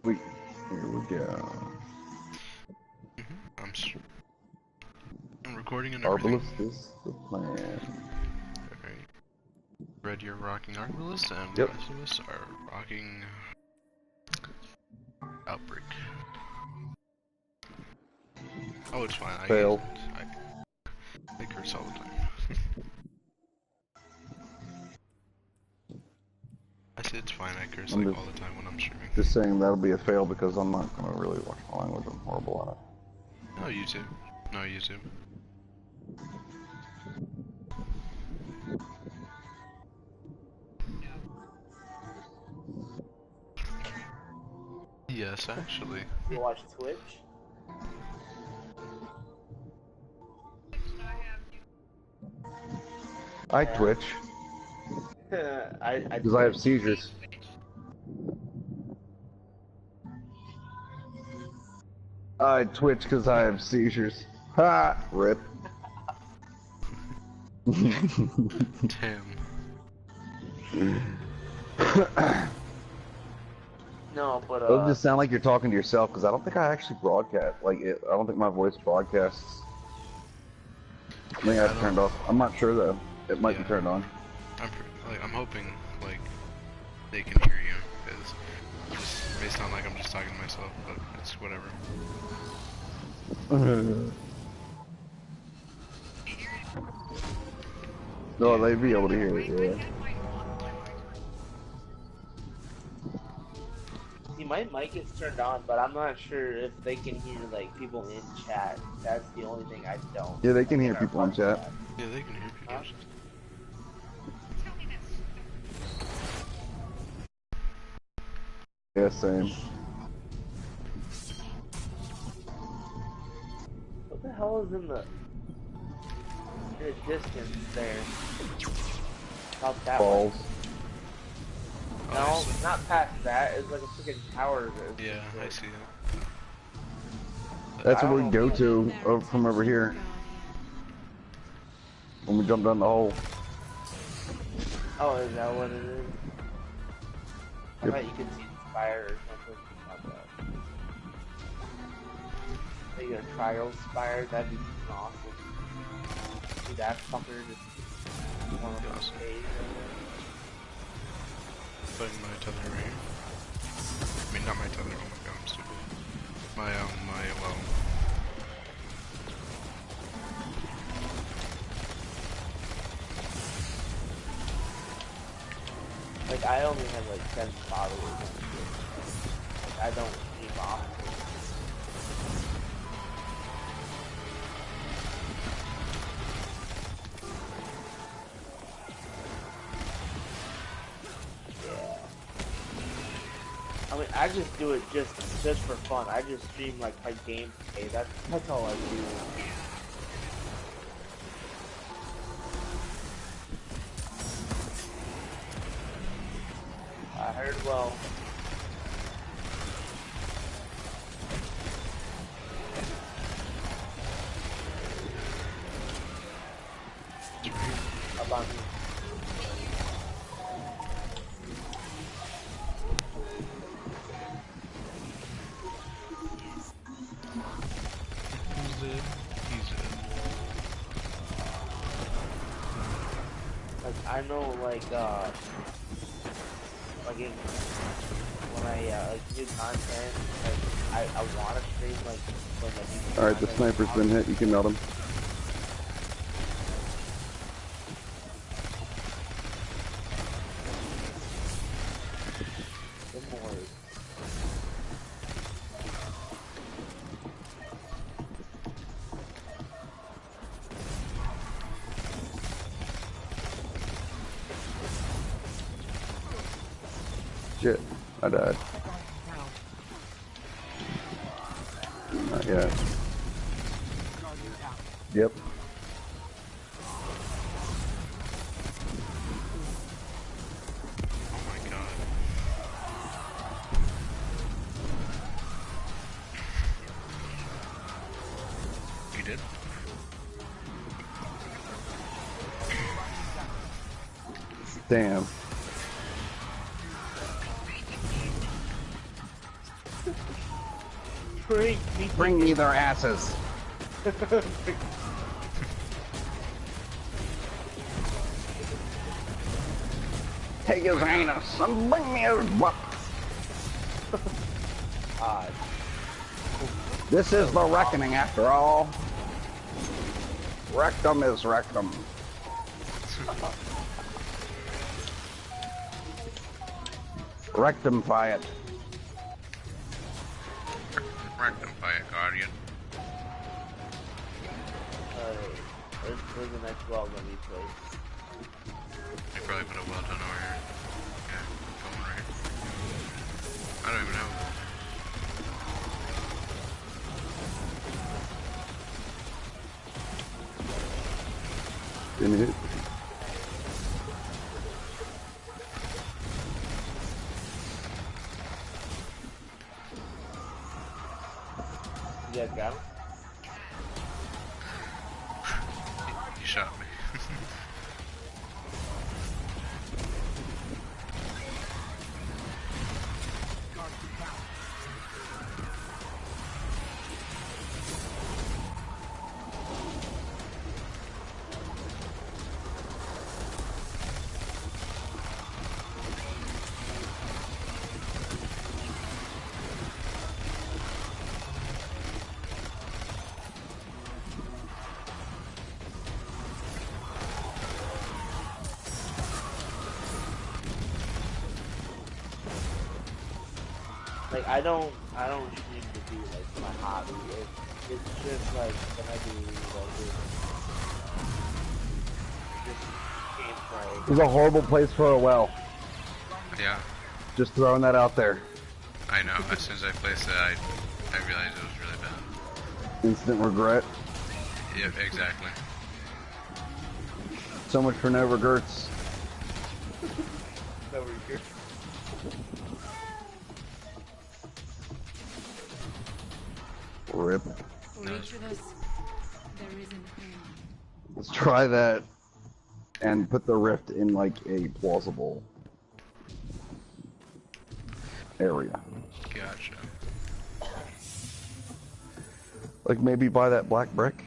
Here we go. I'm recording and everything. Arbalest is the plan. Alright. Red, you're rocking Arbalest, and the rest of us are rocking Outbreak. Oh, it's fine. Fail. I curse all the time. I said it's fine. I curse like all the time when I'm streaming. Just saying that'll be a fail because I'm not gonna really watch my language. I'm horrible at it. No, YouTube. No, YouTube. Yes, actually. You watch Twitch? I Twitch. Because I have seizures. I Twitch because I have seizures. Ha! Rip. Damn. No, but It'll just sound like you're talking to yourself because I don't think I actually broadcast. Like, I don't think my voice broadcasts. I think I have turned off. I'm not sure though. It might be turned on. I'm hoping like they can hear you because it may sound like I'm just talking to myself, but it's whatever. No, they'd be able to hear it. Yeah. See, my mic is turned on, but I'm not sure if they can hear like people in chat. That's the only thing I don't. Yeah, they can hear people in chat. Yeah, they can hear people. Huh? Yeah, same. What the hell is in the distance there? About that Balls. One. No, not past that. It's like a freaking tower. Yeah, I see it. That's where we go to from over here. When we jump down the hole. Oh, is that what it is? I Yep. thought you could see the spire or something like that. Maybe a trial spire, that'd be awesome. See that fucker just one of those days. Putting my tether right here. I mean, not my tether. Oh my god, I'm stupid. My Like, I only have like 10 followers. Like, I don't keep off. I mean, I just do it just for fun. I just stream like my gameplay. That's all I do. I heard well. About me. Like, I know, like when I like do content, like I want to stream like when I do. Alright, the sniper's been hit. You can melt him. Shit, I died. Not yet. Yep. oh my god. You did? Damn. Bring me their asses. Take his anus and bring me his butt. This is the reckoning after all. Rectum is rectum. Rectify it. Rectify it, Guardian. Where's the next well gonna be placed? They probably put a well done over here. Yeah, going right here. I don't even know. Give me it. You guys got him? He shot me. Like I don't stream to be like my hobby. It's just like when I do like just gameplay. It's a horrible place for a well. Yeah, Just throwing that out there. I know. As soon as I placed it, I realized it was really bad. Instant regret. Yep, exactly. So much for no regrets. Over here. Rip. For each of us, there is an end. Let's try that and put the rift in like a plausible area. Gotcha. Like maybe buy that black brick.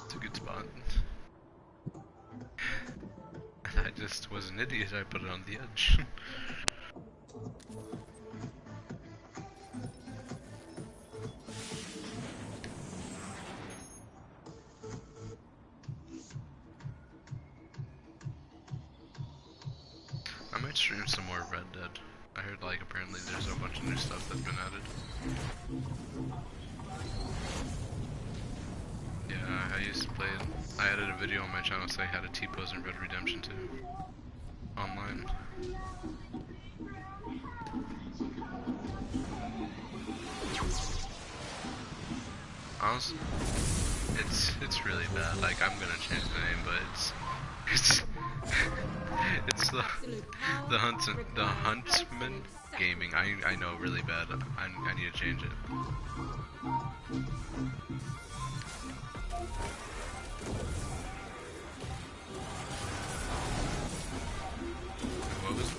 It's a good spot. I just was an idiot. I put it on the edge. I might stream some more Red Dead. I heard like apparently there's a bunch of new stuff that's been added. Yeah, I used to play it. I added a video on my channel saying how to T-pose in Red Redemption 2 online. Honestly, it's really bad. Like I'm gonna change the name, but it's the Huntsman Gaming. I know really bad. I need to change it. What was it?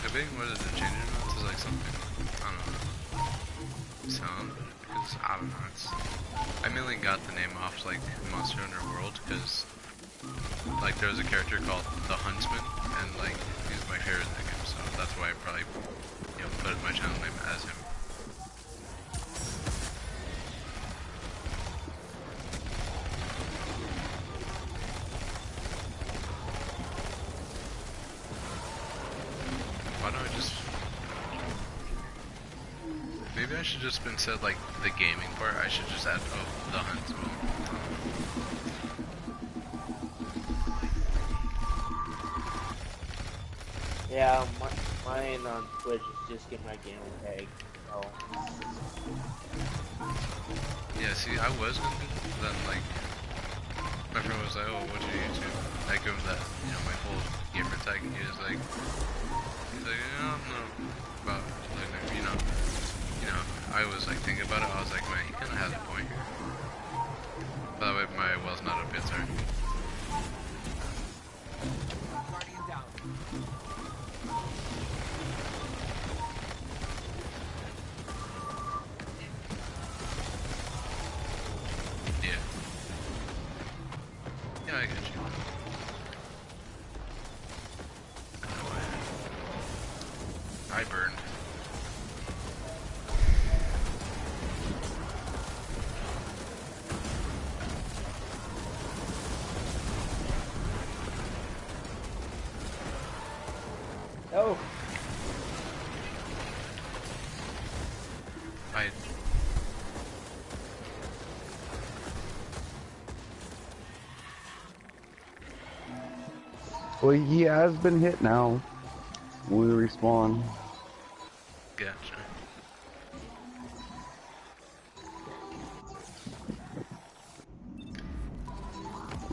Debating whether to change it or not to like something, I don't know, sound, because I don't know, I mainly got the name off like Monster Hunter World, because like there was a character called the Huntsman, and like he's my favorite in that game, so that's why I probably, you know, put my channel name as him. Why don't I just... Maybe I should just instead like the gaming part, I should just add the hunt as well. Yeah, mine on Twitch is just get my gamer tag. So. Yeah, see, I was gonna do that, but then like my friend was like, oh, what's your YouTube? I give him that, you know, my full gamer tag, and he's like, I don't know about, like, you know, I was like thinking about it, I was like, man, he kinda has a point here. By the way, my well's not up yet, sorry. Guardian down. Yeah. Yeah, I get you. I burned. No. I Well, he has been hit now. We respawn. gotcha.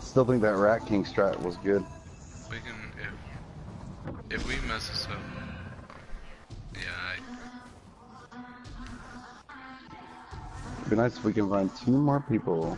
Still think that Rat King strat was good. We can if we mess this up. Yeah, It'd be nice if we can find 2 more people.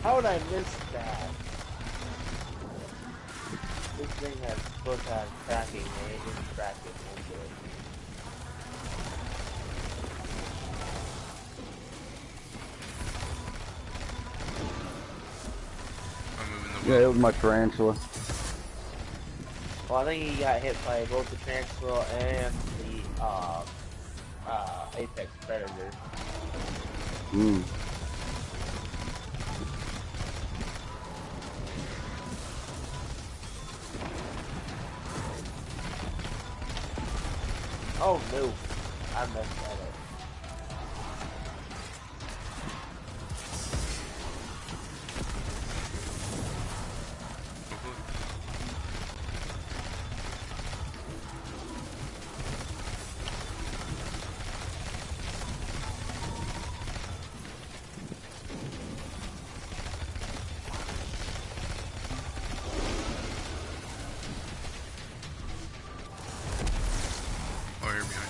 How would I miss that? This thing has supposed to have tracking, and it didn't track it into it. I'm moving the Yeah, well. it was my tarantula. Well, I think he got hit by both the Tarantula and the Apex Predator. Mm. Oh no, I messed that up. Oh, you're behind.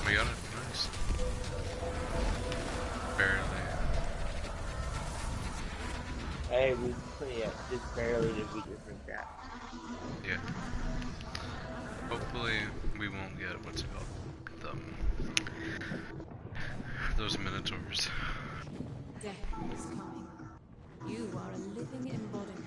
We got it. Nice. Barely. Hey, we just barely defeat your crap. Yeah. Hopefully we won't get what's it called? Those minotaurs. Death is coming. You are a living embodiment.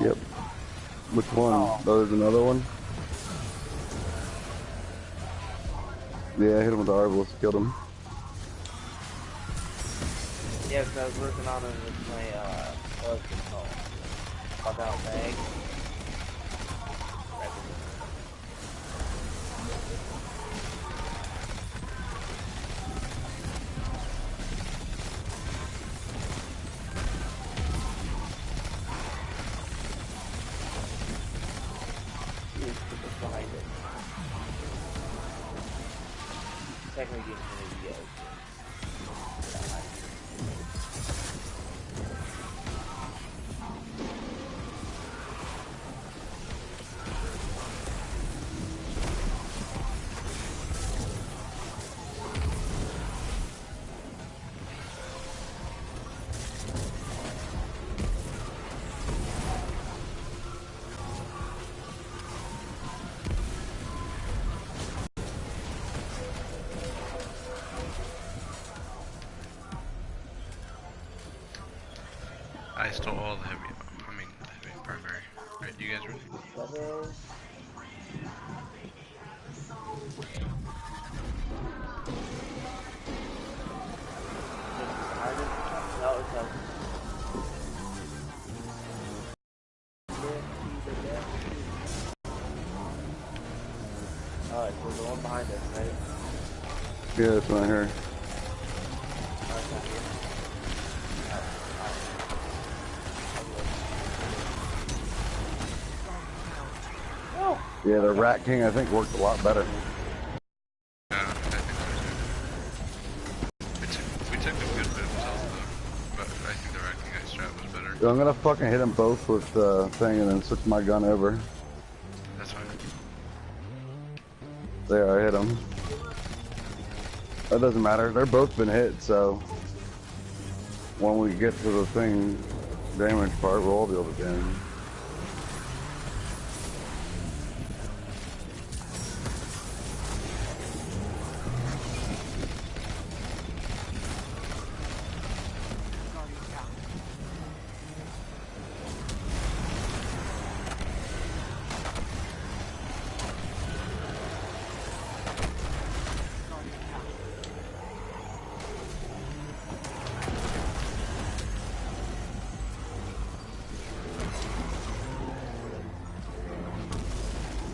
Yep. Which one? Oh. Oh, there's another one? Yeah, I hit him with the Arbalest, killed him. Yes, I was working on it with my, what's it called? Bug out bag. Behind it. Technically, Infinity Ghost. I stole all the heavy, the heavy primary. Right, you guys ready? No, it's a... Alright, so the one behind us, right? Yeah, that's what I heard. Oh, it's not here. Oh, Yeah, the Rat King I think worked a lot better. Yeah, I think so too. We took a good bit of health though, but I think the Wrecking Guy strat was better. So I'm gonna fucking hit them both with the thing and then switch my gun over. That's fine. There, I hit them. That doesn't matter. They're both been hit, so when we get to the thing damage part, we'll all be able to damage. Guardian down. Guardian down.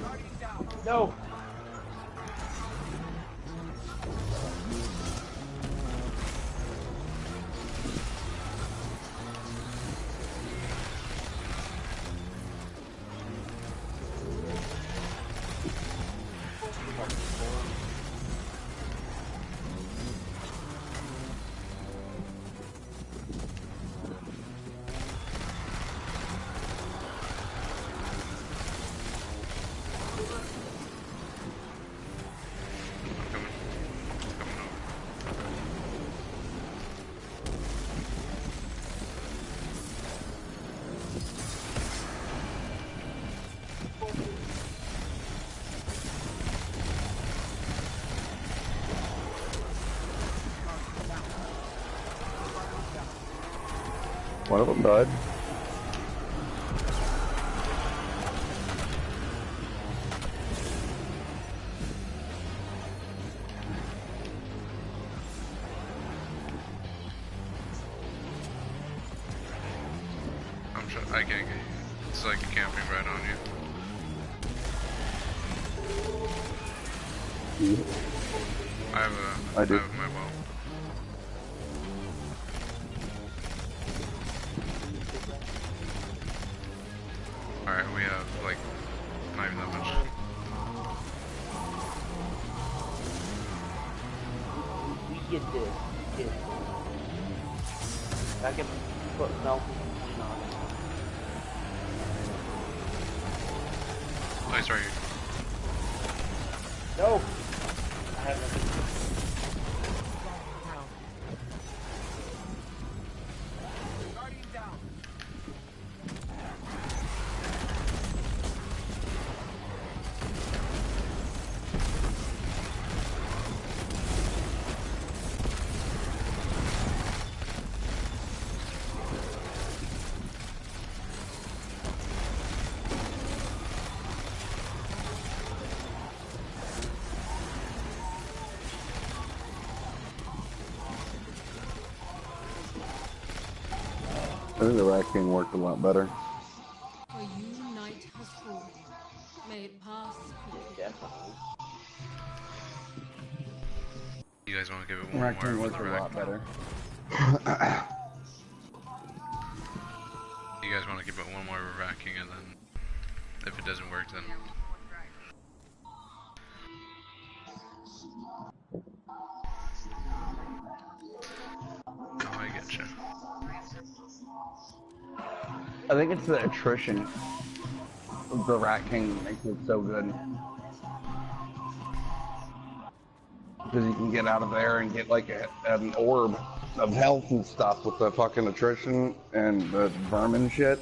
Guardian down. no! I'm coming. Coming over. One of them died. I'm sure I can't get you. It's like camping right on you. I have I do. I have my well. Alright, we have like not even that much. We get this. We get this. I can put melting clean on it. Oh, he's right here. No! I have nothing. Guardian down. Guardian down. I think the Rat King worked a lot better. For you, night has fallen. May it pass quickly. Definitely. You guys want to give it The one Rat King more with worked the a lot rack? better. You guys want to give it one more racking, and then if it doesn't work, then oh, I get you. I think it's the attrition of the Rat King that makes it so good. Because you can get out of there and get like an orb of health and stuff with the fucking attrition and the vermin shit.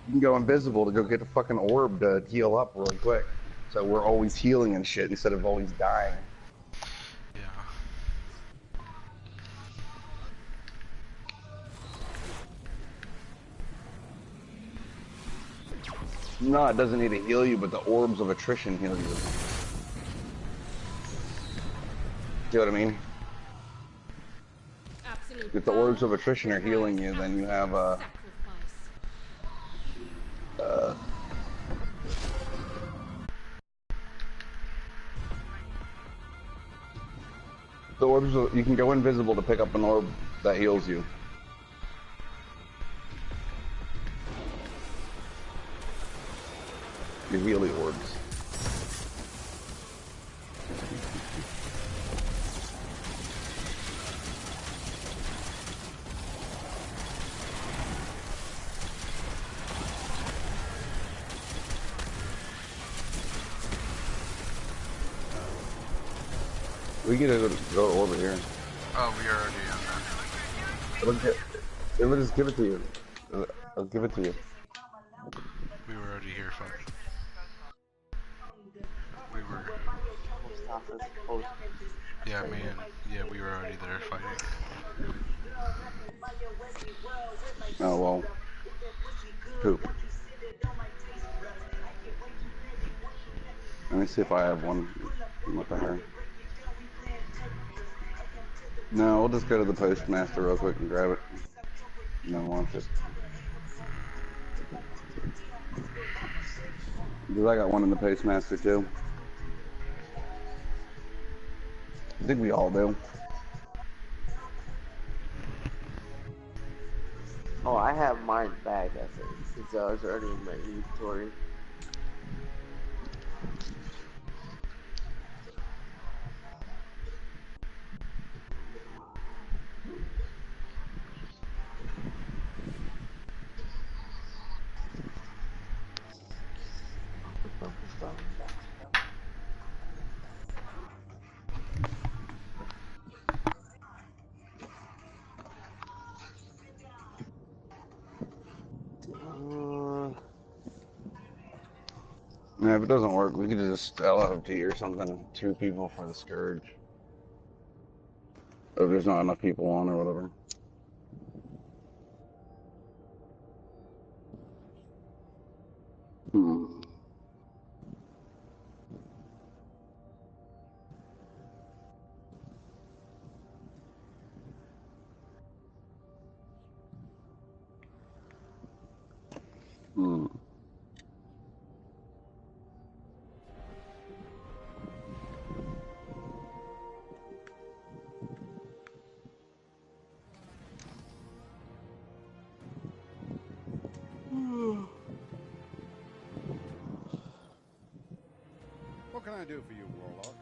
You can go invisible to go get the fucking orb to heal up real quick. So we're always healing and shit instead of always dying. Yeah. No, it doesn't need to heal you, but the orbs of attrition heal you. See what I mean? Absolute If the orbs of power attrition are healing you, then you have sacrifice. the orbs. You can go invisible to pick up an orb that heals you. Your healing orbs. We get to go over here. Oh, we are already on that. It'll just give it to you. I'll give it to you. We were already here, fuck. We were. Post office, post. Yeah, man. Yeah, we were already there fighting. Oh well. Poop. Let me see if I have one. What the heck? No, we'll just go to the postmaster real quick and grab it. No, want it. Because I got one in the postmaster too. I think we all do. Oh, I have mine back. That's it. It's already in my inventory. Yeah, if it doesn't work, we could just LFT or something. 2 people for the Scourge. If there's not enough people on or whatever. Hmm. Hmm. What can I do for you, Warlock?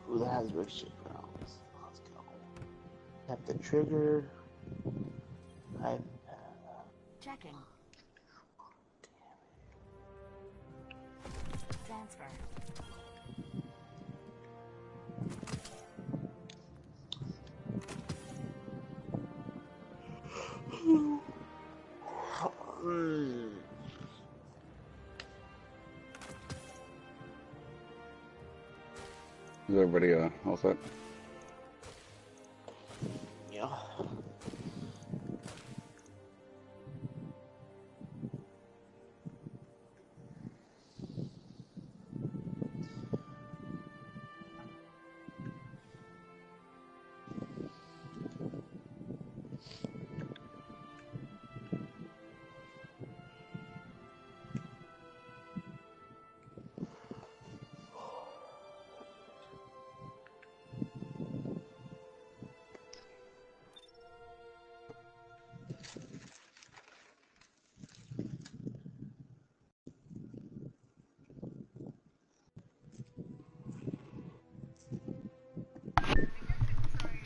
Ooh, that has shit rounds. Let's go. Tap the trigger. Checking. Transfer. Is everybody all set? Yeah.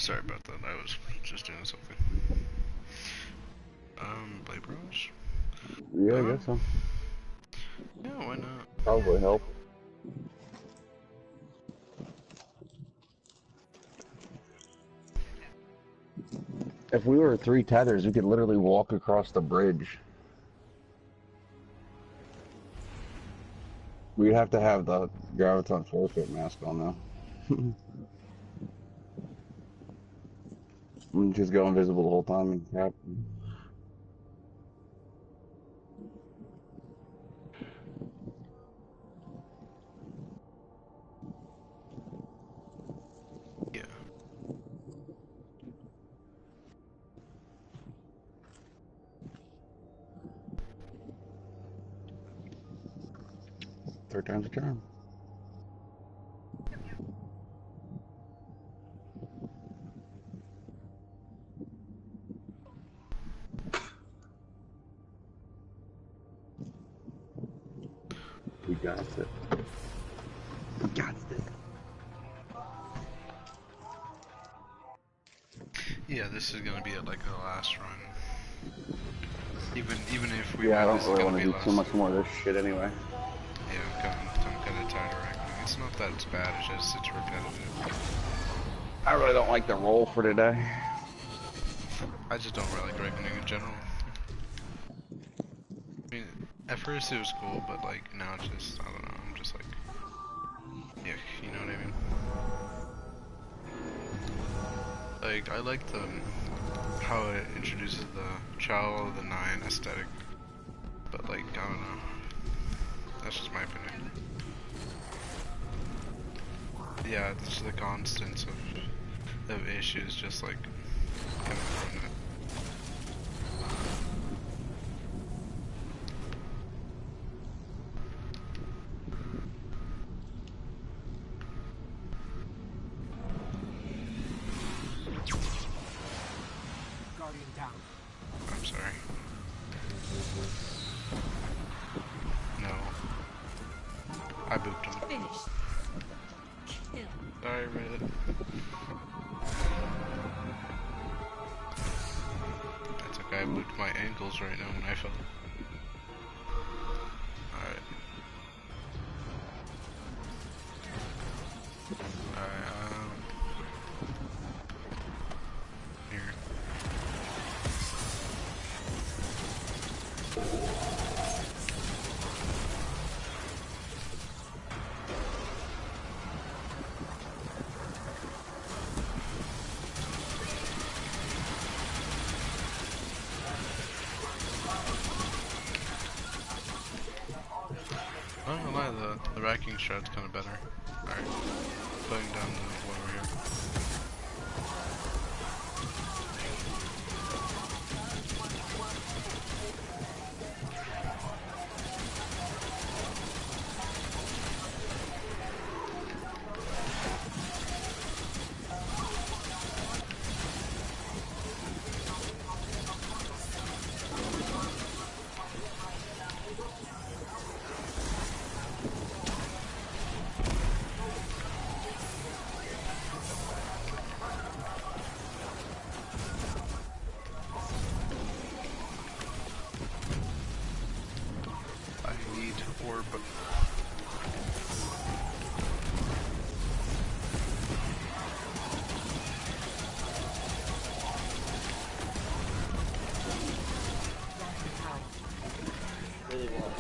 Sorry about that. I was just doing something. Blade Bros? Yeah, I guess so. Yeah, why not? Probably help. If we were 3 tethers, we could literally walk across the bridge. We'd have to have the Graviton forfeit mask on though. And just go invisible the whole time and crap. Yeah. Third time's a charm. We got it. We got it. Yeah, this is gonna be at like the last run. Even if we Yeah, I win, don't this is really gonna want be to do last. too much more of this shit anyway. Yeah, I'm kinda tired of reckoning. It's not that it's bad, it's just it's repetitive. I really don't like the roll for today. I just don't really like reckoning in general. I mean, at first it was cool, but like now it's just, I don't know, I'm just like, yeah, you know what I mean? Like, I like how it introduces the Child of the Nine aesthetic, but like, I don't know, that's just my opinion. Yeah, it's just the constants of issues just like coming from it. Guardian down. I'm sorry. No. I booped him. Finished. Kill. Sorry, Red. That's okay, I booped my ankles right now when I fell. Alright. Alright, here. I don't know why the racking strat's kinda better. Alright. Putting down the one over here. I need orb. Really well.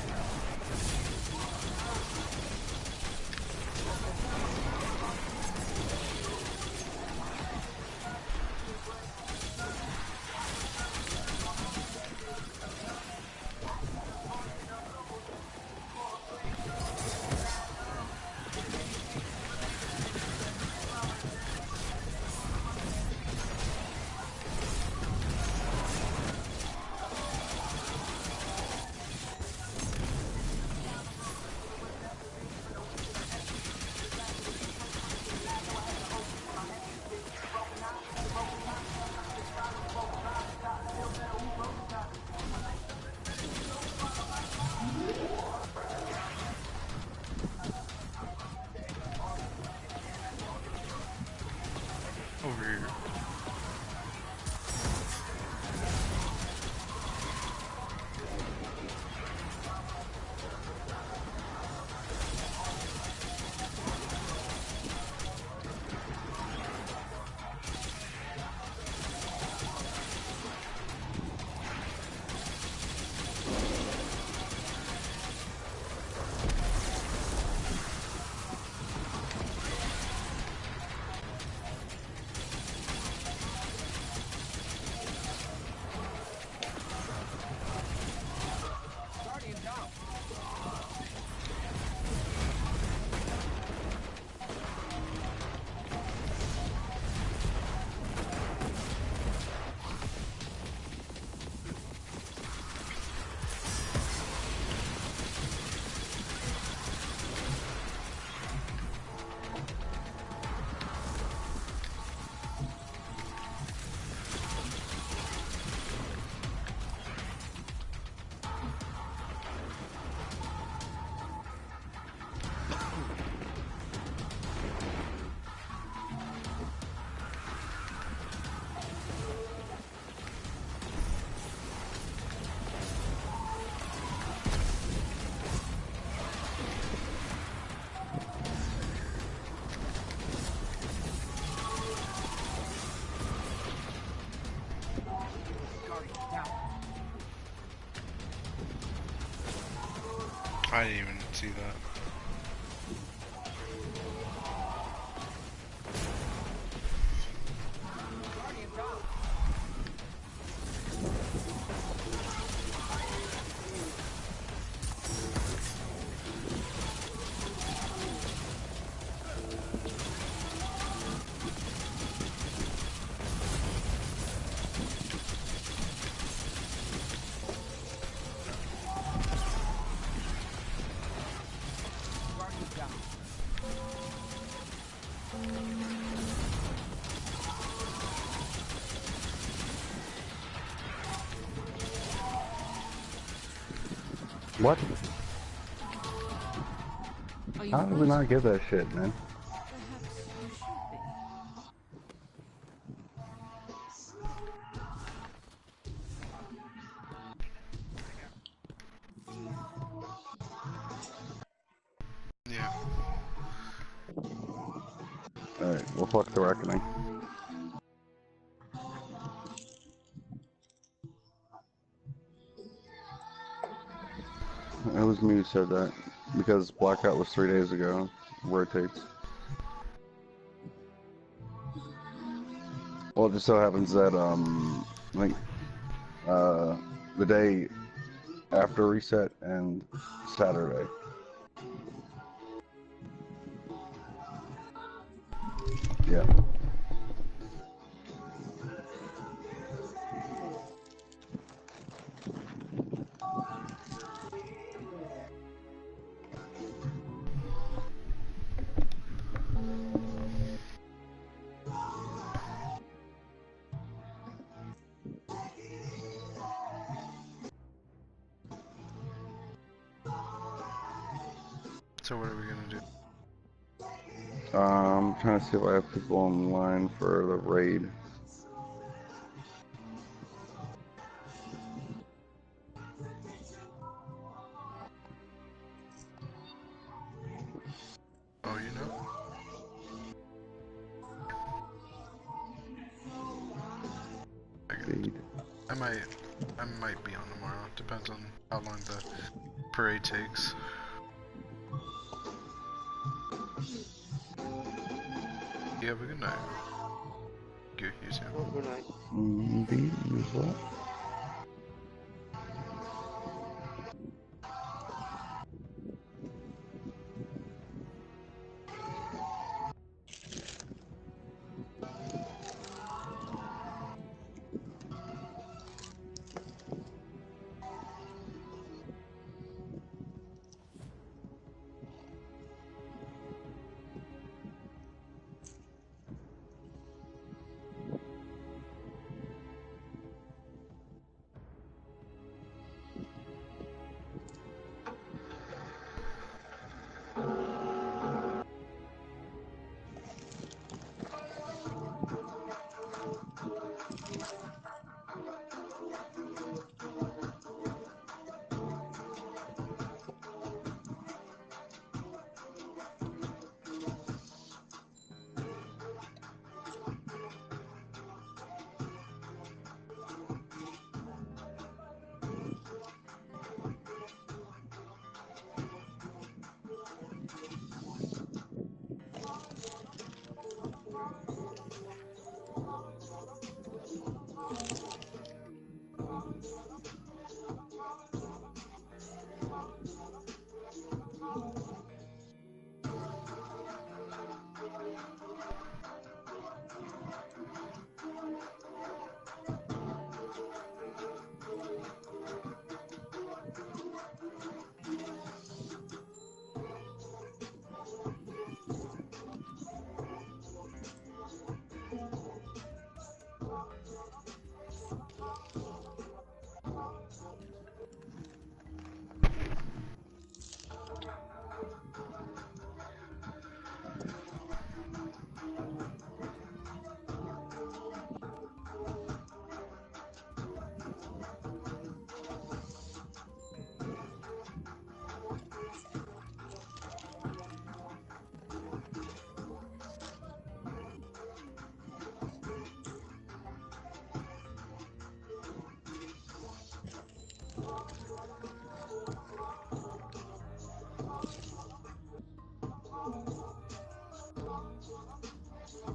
I didn't even see that. Guardian down. What? Are you How did we not frightened? get that shit, man? Perhaps you should be. Yeah. Alright, well fuck the reckoning. It was me who said that. Because Blackout was 3 days ago. Rotates. Well, it just so happens that, I think, the day after reset and Saturday. Yeah. So what are we gonna do? I'm trying to see if I have people online for the raid. Oh, you know? Feed. I might be on tomorrow. Depends on how long the parade takes. You have a good night. You too. Oh, good night. Indeed, you as well.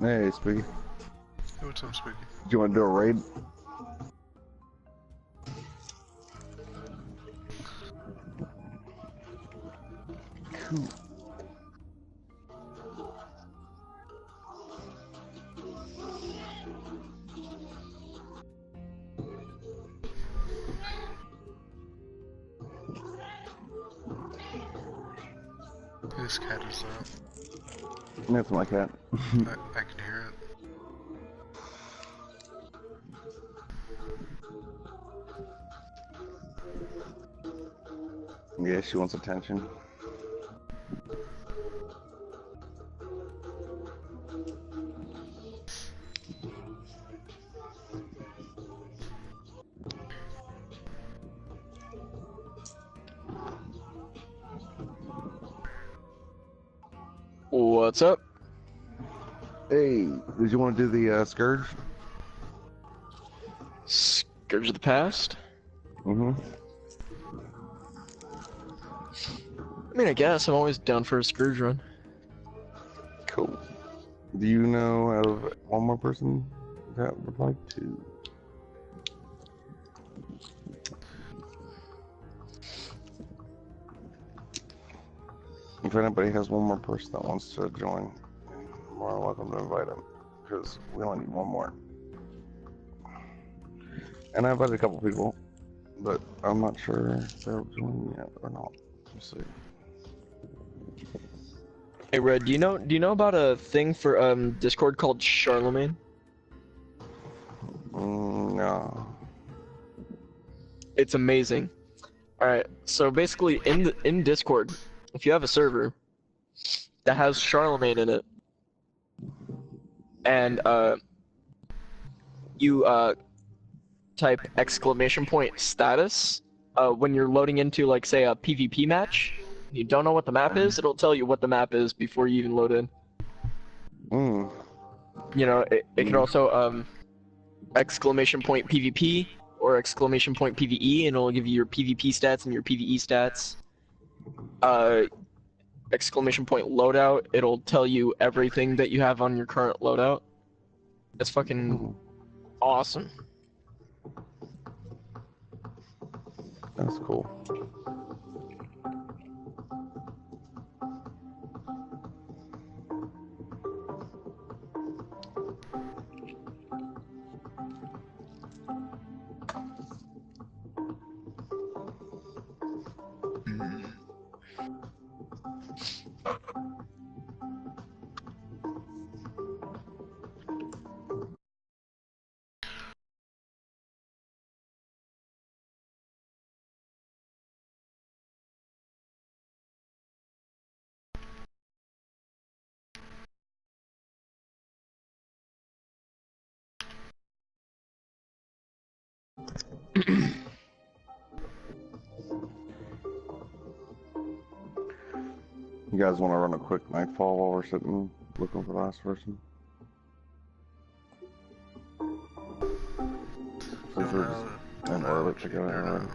Hey, Spooky. Hey, what's up, Spooky? Do you want to do a raid? Cool. Whose cat is that? That's my cat. I can hear it. Yeah, she wants attention. What's up? Hey, did you want to do the Scourge? Scourge of the Past? Mm-hmm. I mean, I guess I'm always down for a Scourge run. Cool. Do you know out of one more person that would like to? If anybody has one more person that wants to join, you're more than welcome to invite them, because we only need one more. And I invited a couple people, but I'm not sure if they're joining yet or not. Let's see. Hey Red, do you know about a thing for Discord called Charlemagne? No. It's amazing. Alright, so basically in Discord, if you have a server that has Charlemagne in it, and you type !status when you're loading into, like, say, a PvP match, you don't know what the map is, it'll tell you what the map is before you even load in. You know, it can also !PvP or !PvE, and it'll give you your PvP stats and your PvE stats. !loadout, it'll tell you everything that you have on your current loadout. It's fucking awesome. That's cool. You guys want to run a quick nightfall while we're sitting looking for the last person? Since we're just in orbit together,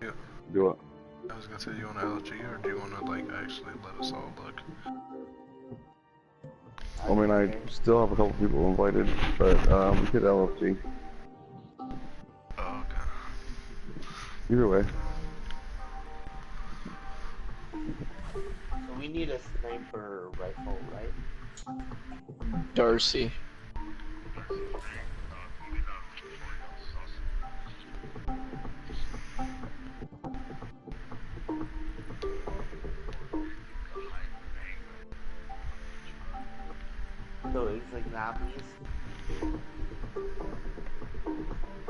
Yeah. do it. I was gonna say, do you want to LG or do you want to, like, actually let us all look? I mean, I still have a couple people invited, but we could LFG. Oh, okay. Either way. So we need a sniper rifle, right? Darcy. So it's like zombies.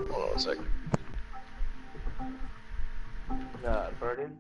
Hold on a second. The burden.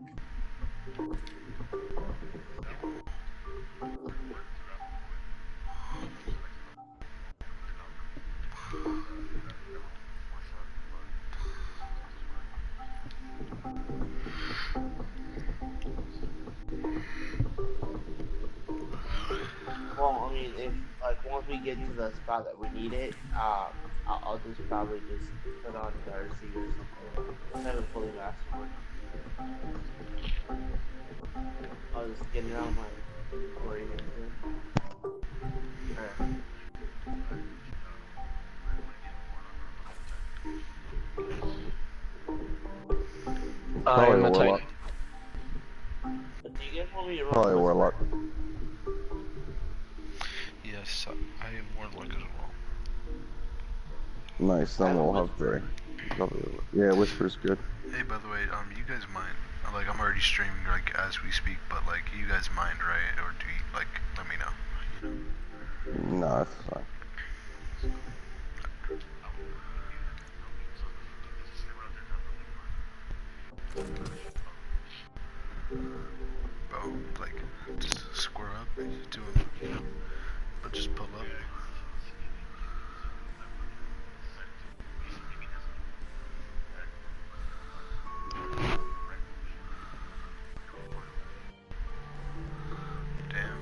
Well, I mean, if like once we get to the spot that we need it, I'll just probably just put on Darcy or something. I haven't fully mastered it. I'll just get it on my coordinator. I Probably am a a warlock. Titan. But do you guys want me to run Probably a Whisper? warlock. Yes, I am Warlock as well. Nice, then we'll have Barry. Yeah, Whisper's good. Hey, by the way, you guys mind? Like, I'm already streaming like as we speak, but like, you guys mind, right? Or do you like? Let me know. No, that's fine. Bro, like, just square up and do you know, but just pull up. Damn.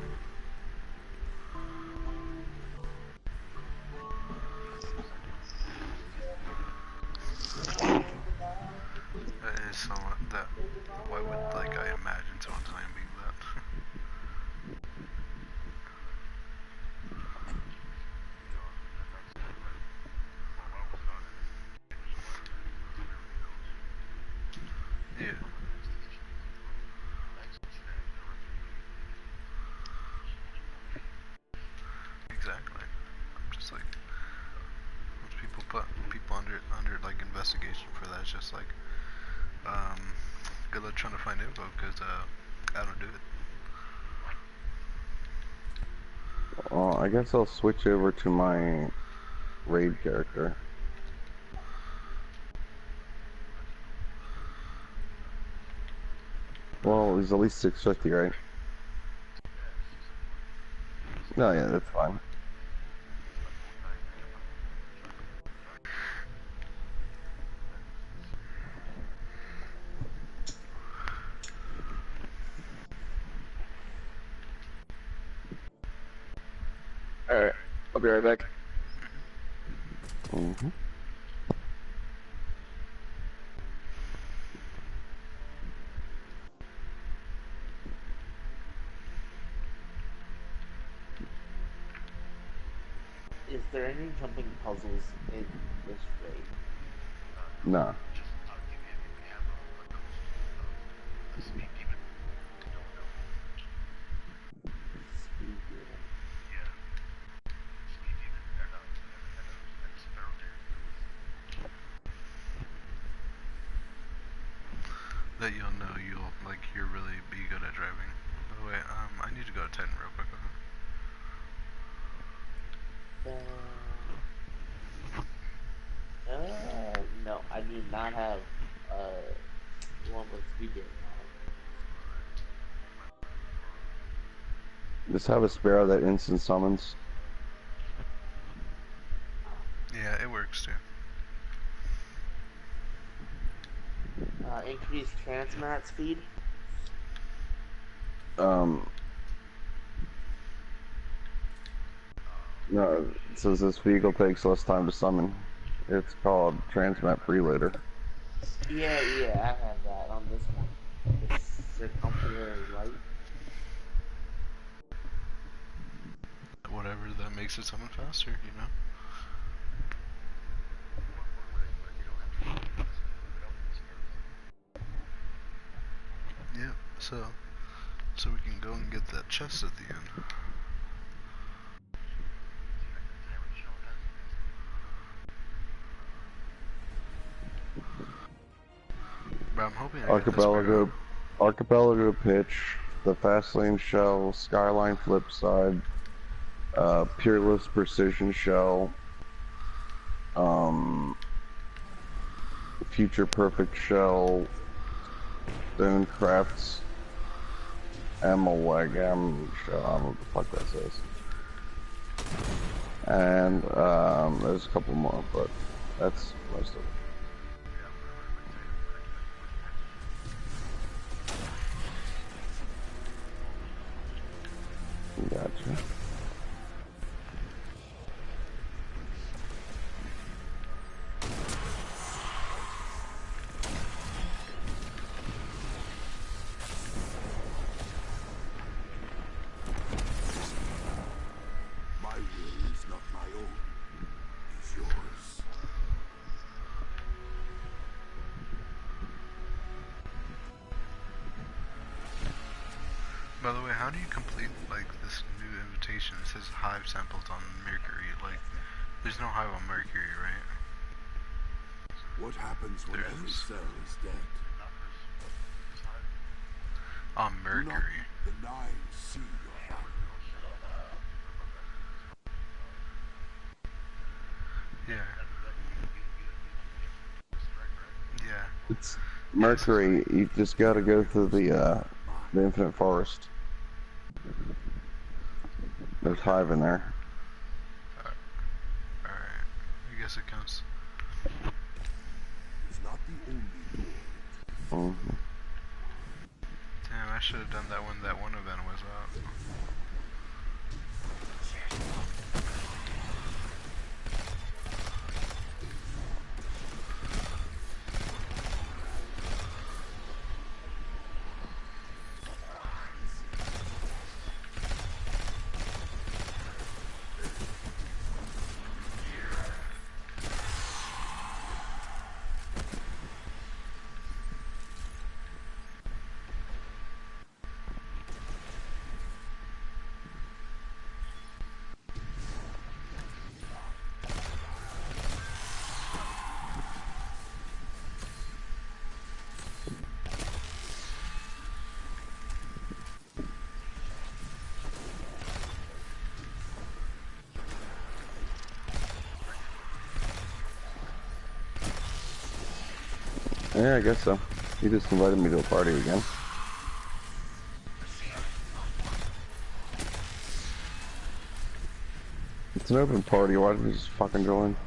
That is somewhat that. Why would like I imagine someone's name being that? Yeah. Exactly. I'm just like, once people put people under like investigation for that, it's just like, good luck trying to find info because I don't do it. Well, I guess I'll switch over to my raid character. Well, he's at least 650, right? No, yeah, that's fine. Alright, I'll be right back. Mm-hmm. Is there any jumping puzzles in this raid? Nah. Speed demon. That you'll know you're really be good at driving. By the way, I need to go to Titan real quick. No, I do not have one with speed demon. Just have a sparrow that instant summons. Yeah, it works too. Increase transmat speed. No, it says this vehicle takes less time to summon. It's called Transmat Preloader. Yeah, I have that on this one. It's circumferential light. Whatever that makes it summon faster, you know. Yeah, so we can go and get that chest at the end. Bro, I'm hoping I get this Archipelago pitch, the fast lane shell, Skyline Flipside, Peerless Precision shell, Future Perfect shell, Stonecraft's Amalgam shell, I don't know what the fuck that says. And there's a couple more, but that's most of it. Gotcha. By the way, how do you complete like this new invitation? It says hive samples on Mercury. Like, there's no hive on Mercury, right? What happens when There every is. cell is dead? On Do not Mercury. let the nine see your hand. Yeah. Yeah. It's Mercury. You just got to go through the Infinite Forest. There's hive in there. Alright. I guess it counts. It's not the only door. Mhm. Damn, I should have done that when that one event was out. Yeah, I guess so. He just invited me to a party again. It's an open party. Why didn't you just fucking join?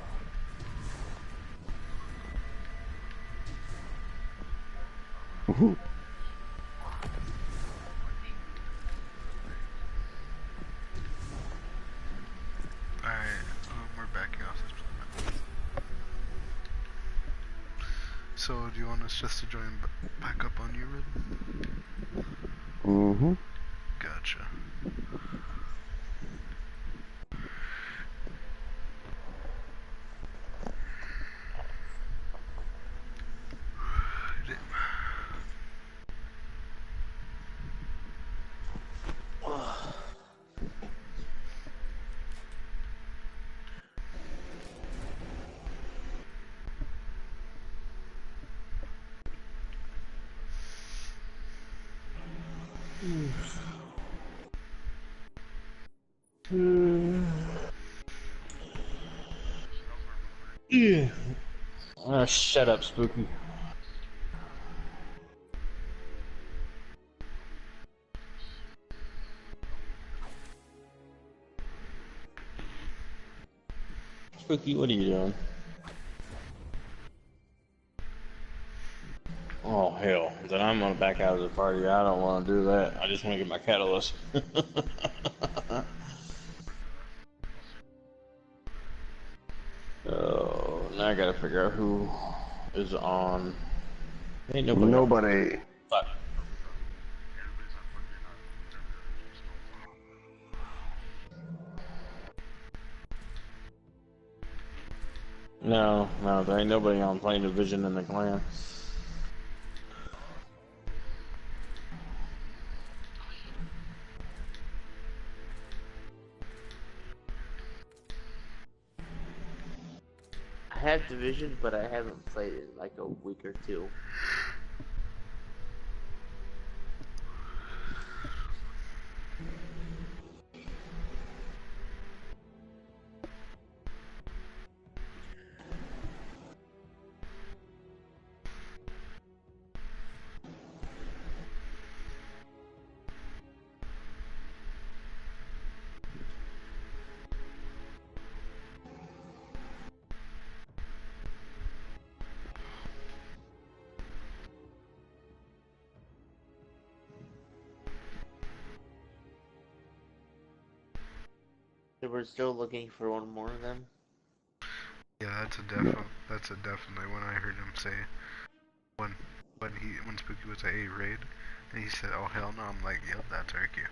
Alright, we're backing off this plan. So, do you want us just to join back up on you, Red? Mm-hmm. Gotcha. Shut up, Spooky. Spooky, what are you doing? Oh hell, then I'm gonna back out of the party. I don't want to do that. I just want to get my catalyst. Oh, now I gotta figure out who is on. Ain't nobody. Nobody. Fuck. No, no, there ain't nobody on Plane Division in the clan. I have Division, but I haven't played it in like a week or two. So we're still looking for one more of them. Yeah, that's a definite. That's a definitely. When I heard him say, when Spooky was at A raid, and he said, "Oh hell no," I'm like, "Yep, that's our cue."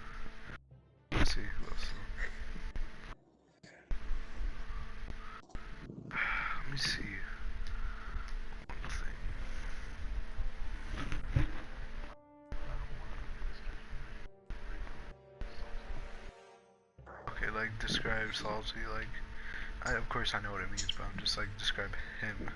Let's see who else. Let me see. One thing. like describe salty, like, of course I know what it means, but I'm just like, describe him.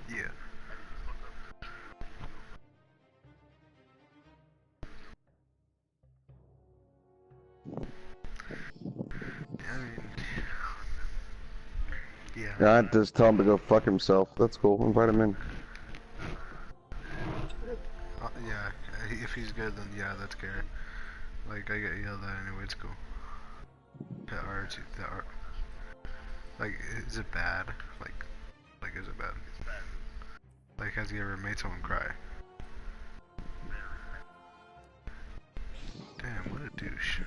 Yeah. I mean, yeah. Yeah, I just tell him to go fuck himself. That's cool. Invite him in. Yeah, if he's good, then yeah, that's good. Like, I get yelled at anyway, it's cool. The art, like, is it bad? Like, is it bad? Like, has he ever made someone cry? Damn, what a douche.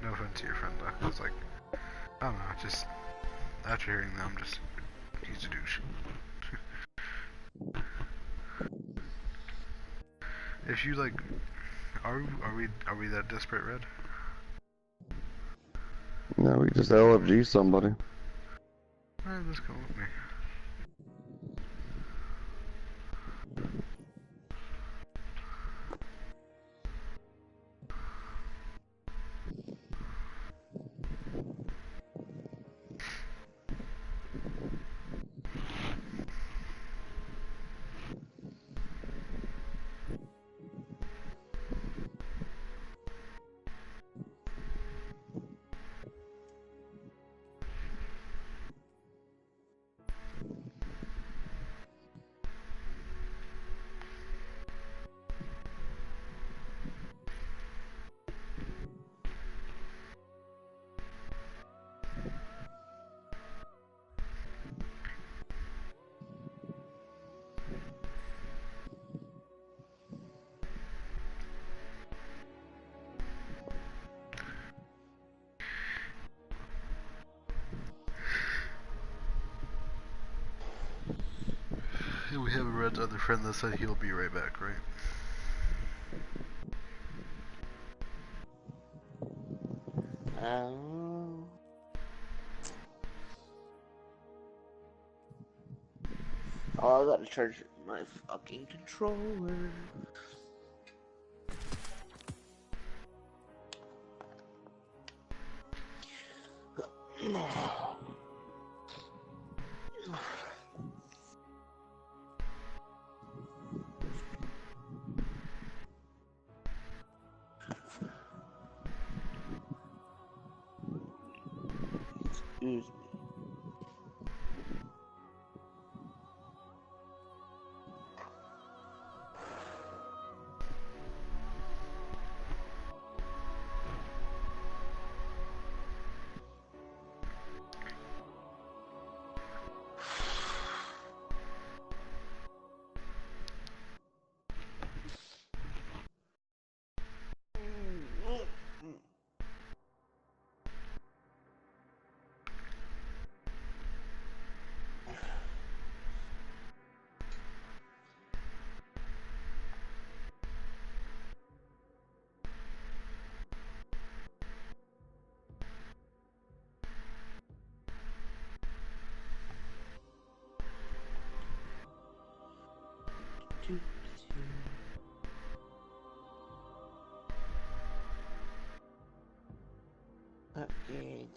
No offense to your friend, though. It's like, I don't know, just, after hearing that, I'm just, he's a douche. If you, like, are we that desperate, Red? No, we just LFG somebody. Alright, let's go with me. We have a Red's other friend that said he'll be right back, right? Oh, I gotta charge my fucking controller. Excuse me. Okay.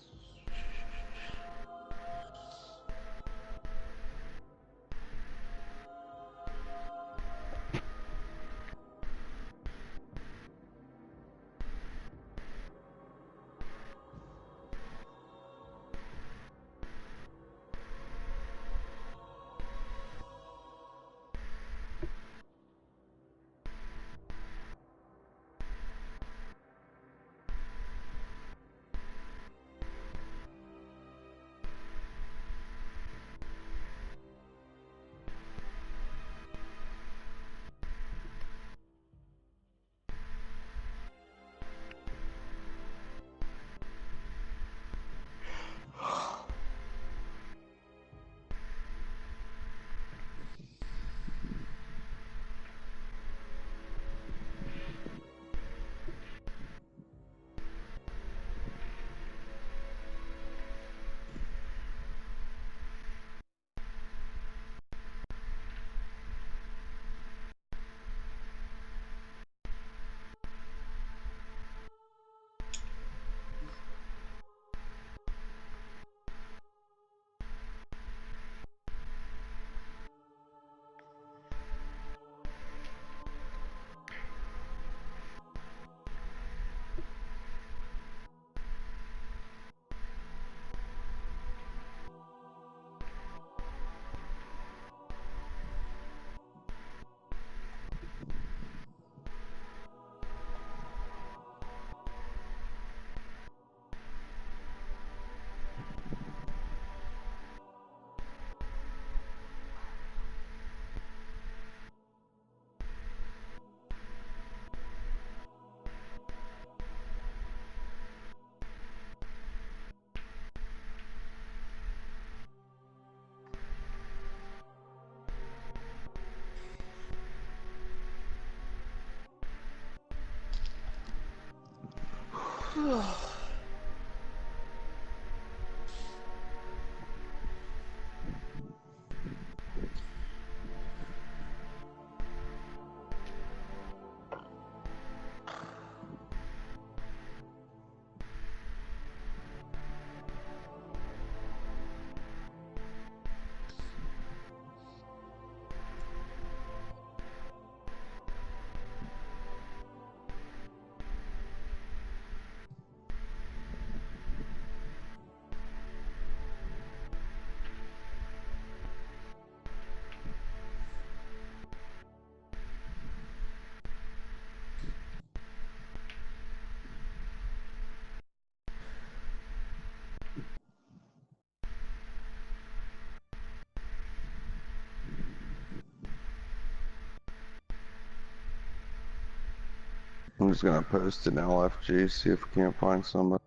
I'm just gonna post an LFG, see if we can't find somebody.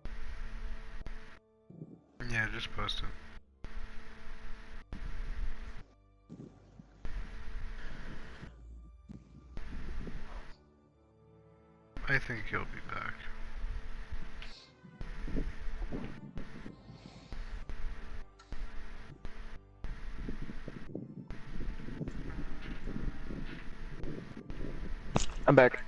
Yeah, just post it. I think he'll be back. I'm back.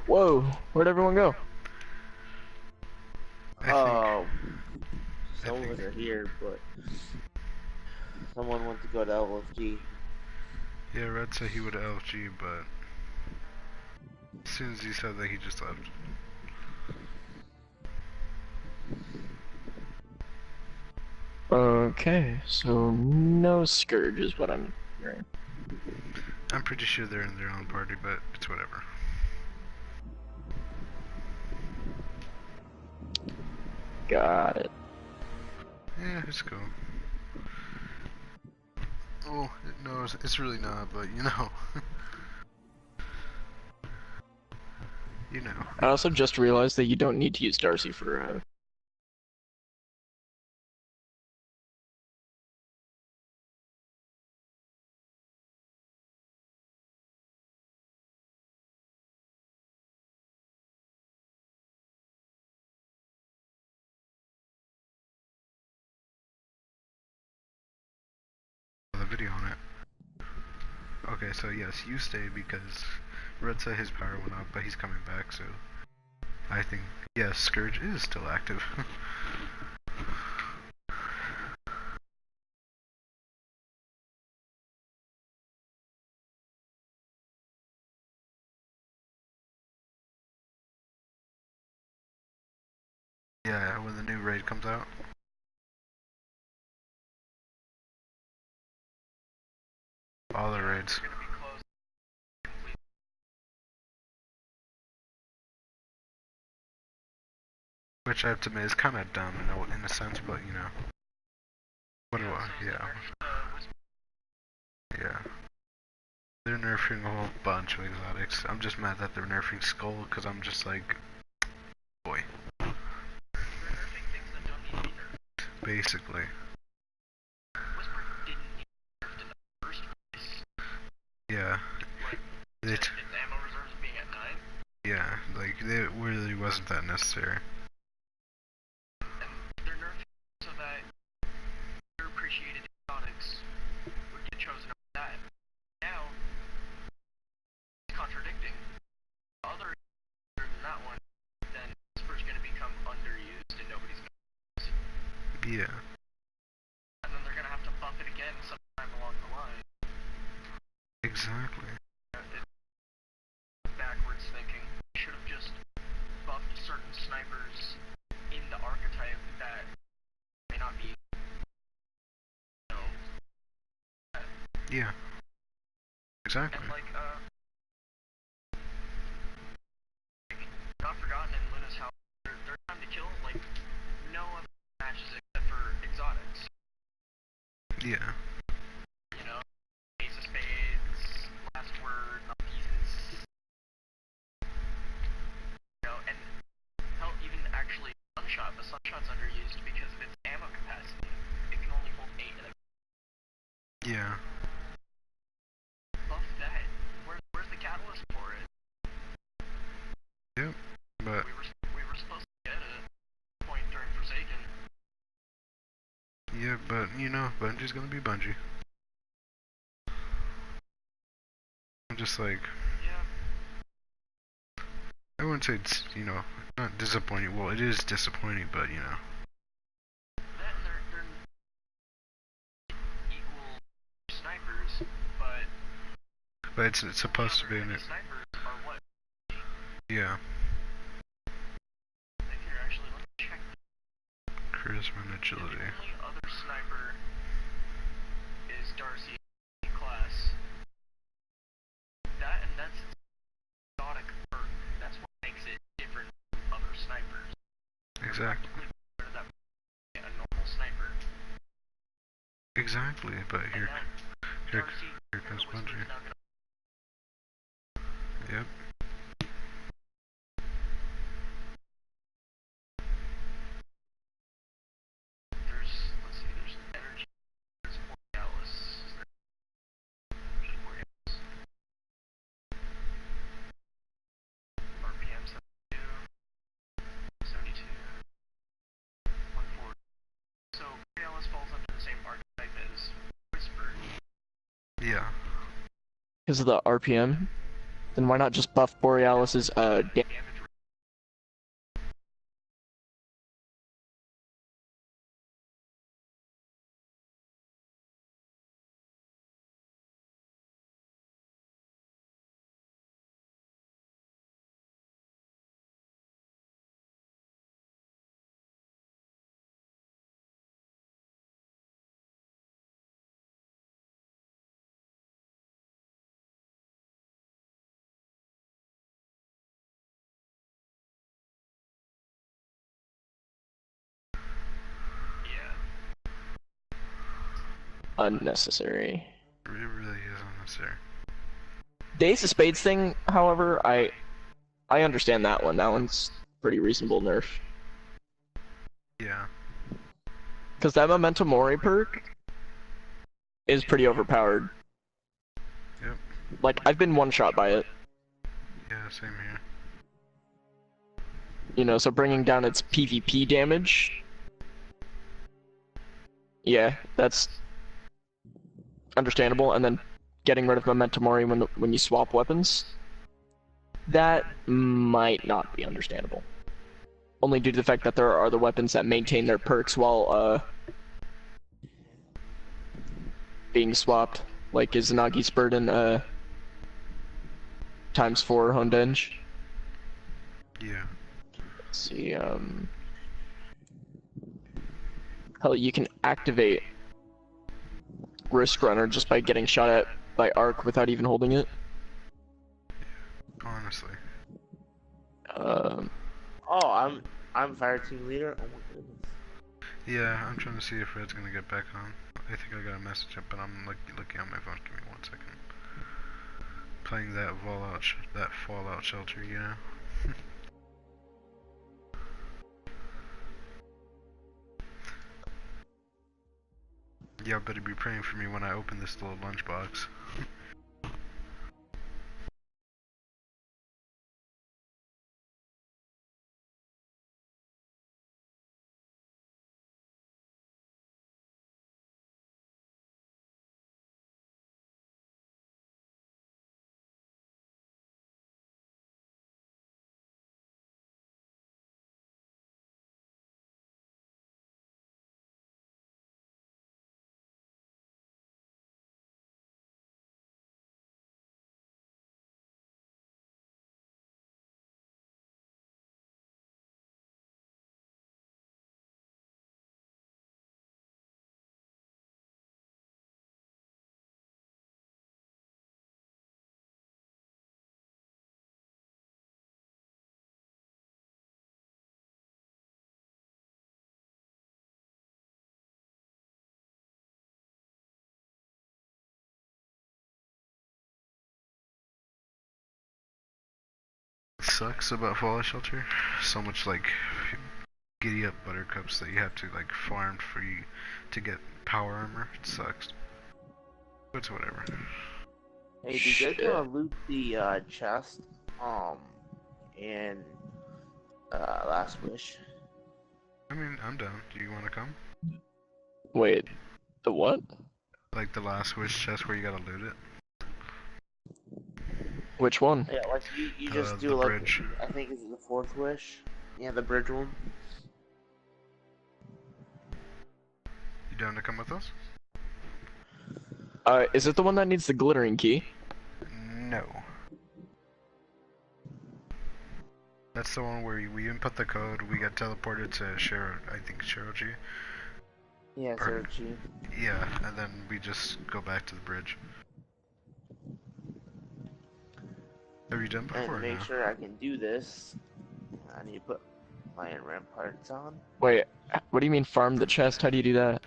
Whoa, where'd everyone go? Some of us are here, but someone wants to go to LFG. Yeah, Red said he would LFG, but as soon as he said that, he just left. Okay, so no Scourge is what I'm hearing. I'm pretty sure they're in their own party, but it's whatever. Got it. Yeah, it's cool. Oh, no, it's really not, but you know. You know. I also just realized that you don't need to use Darcy for The video on it. Okay, so yes, you stay because Red said his power went up, but he's coming back, so I think, yes, Scourge is still active. Yeah, when the new raid comes out. All the raids. Which I have to admit is kind of dumb in a sense, but you know. What do I? Yeah. Yeah. They're nerfing a whole bunch of exotics. I'm just mad that they're nerfing Skull because I'm just like, boy. Basically. Yeah. Yeah, like it really wasn't that necessary. They're nerfing so that their appreciated exotics would get chosen over that. Now, it's contradicting. The other than that one, then Whisper's gonna become underused and nobody's gonna use it. Yeah. And then they're gonna have to bump it again sometime along the line. Exactly. Backwards thinking. Should have just buffed certain snipers in the archetype that may not be, you know, Yeah. Exactly. and like, not forgotten in Luna's house, their time to kill, like, no other matches except for exotics. Yeah. You know, Ace of Spades, Last Word, Malfeasance. You know, and hell, even actually Sunshot, but Sunshot's underused because of its ammo capacity. It can only hold 8 of them. Yeah. Buff that. Where's the catalyst for it? know, Bungie's gonna be Bungie. I'm just like, Yeah. I wouldn't say it's, you know, not disappointing. Well, it is disappointing, but you know. That and they're equal snipers, but It's supposed to be in it. snipers are what? Yeah. Like here, actually, let me check. Charisma and agility. The only other sniper is Darcy class. That's exotic perk. That's what makes it different from other snipers. Exactly. A normal sniper. Exactly, but here comes Bungie. Yep. There's energy. There's Borealis. There's Borealis. RPM 72. 72. 140. So Borealis falls under the same archetype as Whisper. Yeah. Because of the RPM? Then why not just buff Borealis's damage? Unnecessary. It really is unnecessary. The Ace of Spades thing, however, I understand that one. That one's pretty reasonable nerf. Yeah. Because that Memento Mori perk is pretty overpowered. Yep. Like, I've been one-shot by it. Yeah, same here. You know, so bringing down its PvP damage. Yeah, that's understandable. And then getting rid of Memento Mori when you swap weapons. That might not be understandable. Only due to the fact that there are other weapons that maintain their perks while being swapped, like Izanagi's Burden ×4 Hundenge. Yeah. Let's see, hell, you can activate Risk Runner just by getting shot at by Arc without even holding it. Honestly. Oh, I'm fire team leader. Oh my goodness. Yeah, I'm trying to see if Red's gonna get back on. I think I got a message up, but I'm looking on my phone. Give me 1 second. Playing that Fallout Shelter, you know. Y'all better be praying for me when I open this little lunchbox. Sucks about Fallout Shelter. So much like giddy up buttercups that you have to like farm for you to get power armor. It sucks. But it's whatever. Hey, did you guys want to loot the chest? And Last Wish. I mean, I'm down. Do you want to come? Wait, The what? Like the last wish chest where you gotta loot it. Which one? Yeah, like you just do the like bridge. I think it's the fourth wish. Yeah, the bridge one. You down to come with us? Is it the one that needs the glittering key? No. That's the one where we input the code, we get teleported to I think Shiroji. Yeah, Or- Searchy. Yeah, and then we just go back to the bridge. Have you done And before to make now? sure I can do this, I need to put Lion Ramparts on. Wait, what do you mean farm the chest? How do you do that?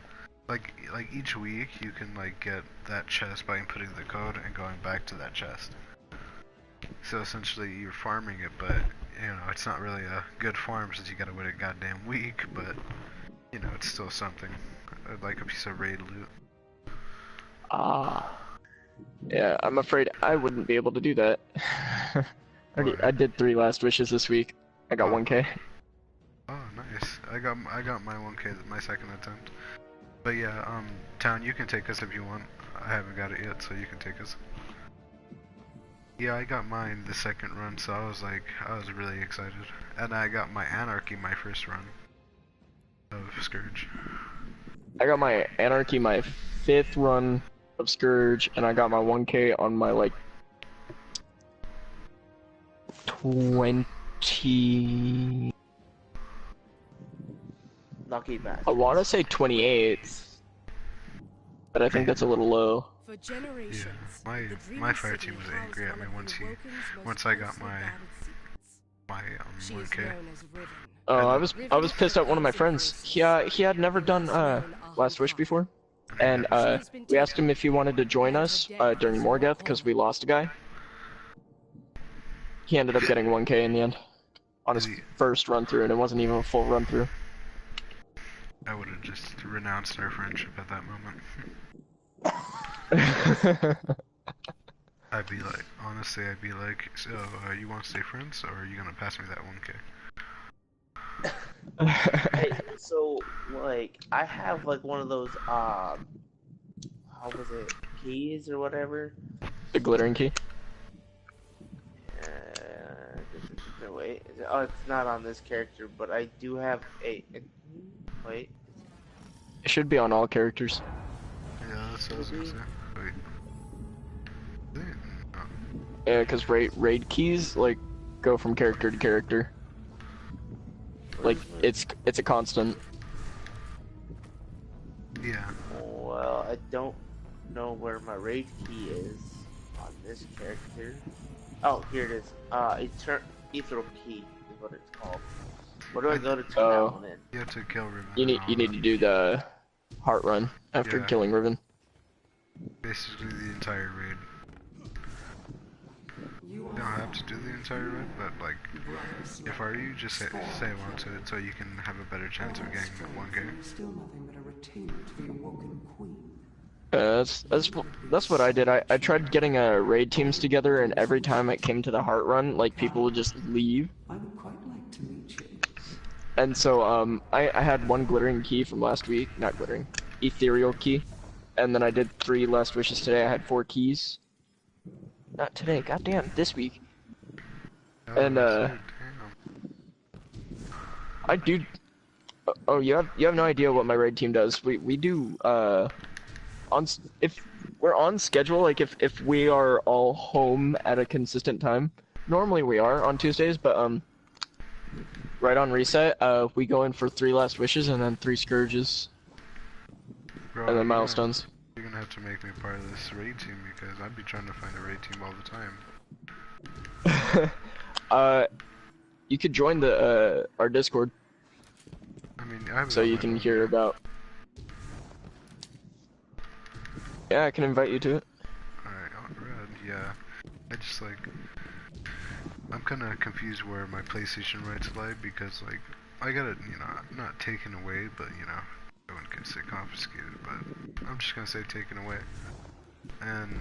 Like each week you can like get that chest by inputting the code and going back to that chest. So essentially you're farming it, but you know, it's not really a good farm since you gotta wait a goddamn week, but you know, it's still something. Like a piece of raid loot. Ah. Yeah, I'm afraid I wouldn't be able to do that. I did 3 last wishes this week. I got 1k. Oh, nice. I got my 1k my second attempt. But yeah, Town, you can take us if you want. I haven't got it yet, so you can take us. Yeah, I got mine the second run, so I was really excited. And I got my Anarchy my first run of Scourge. I got my Anarchy my 5th run of Scourge, and I got my 1k on my like 20. Lucky bastard. I want to say 28th, but I think that's a little low. For generations, My the Dream fire City team was housed angry at one me of once the Awoken's once most I got closely my guarded secrets. my She is 1k. known as Riven. Oh, I was pissed at one of my friends. He had never done Last Wish before, and we asked him if he wanted to join us during Morgoth because we lost a guy. He ended up getting 1k in the end on his first run through, and it wasn't even a full run through. I would have just renounced our friendship at that moment. Honestly, I'd be like, so you want to stay friends, or are you gonna pass me that 1k? Hey, so like I have like one of those how was it, keys or whatever. The glittering key. Wait, oh, it's not on this character, but I do have wait. It should be on all characters. Yeah, that's what I was gonna say. Wait. Oh. Yeah, because raid keys like go from character to character. Like it's a constant. Yeah. Well, I don't know where my raid key is on this character. Oh, here it is. Ethereal key is what it's called. Where do I go to turn that one in? You have to kill Riven. You need to do the heart run after killing Riven. Basically the entire raid. You don't have to do the entire raid, but like, if are you, just say I want to it so you can have a better chance of getting that 1k. Still nothing but a retainer to the Awoken Queen. That's what I did. I tried getting raid teams together, and every time it came to the heart run, like people would just leave. I would quite like to meet you. And so I had 1 glittering key from last week, not glittering, ethereal key, and then I did 3 last wishes today. I had 4 keys. Not today, goddamn, this week. And I do. Oh, you have no idea what my raid team does. We do if we're on schedule, like if we are all home at a consistent time. Normally we are on Tuesdays, but right on reset, we go in for 3 last wishes and then 3 scourges. Bro, and then milestones. You're gonna have to make me part of this raid team because I'd be trying to find a raid team all the time. You could join the our Discord. I mean, I have so you can hear about. Yeah, I can invite you to it. Alright, red, yeah. I just like, I'm kinda confused where my PlayStation rights lie because like, I got it, you know, not taken away, but you know, I wouldn't get say confiscated, but I'm just gonna say taken away. And,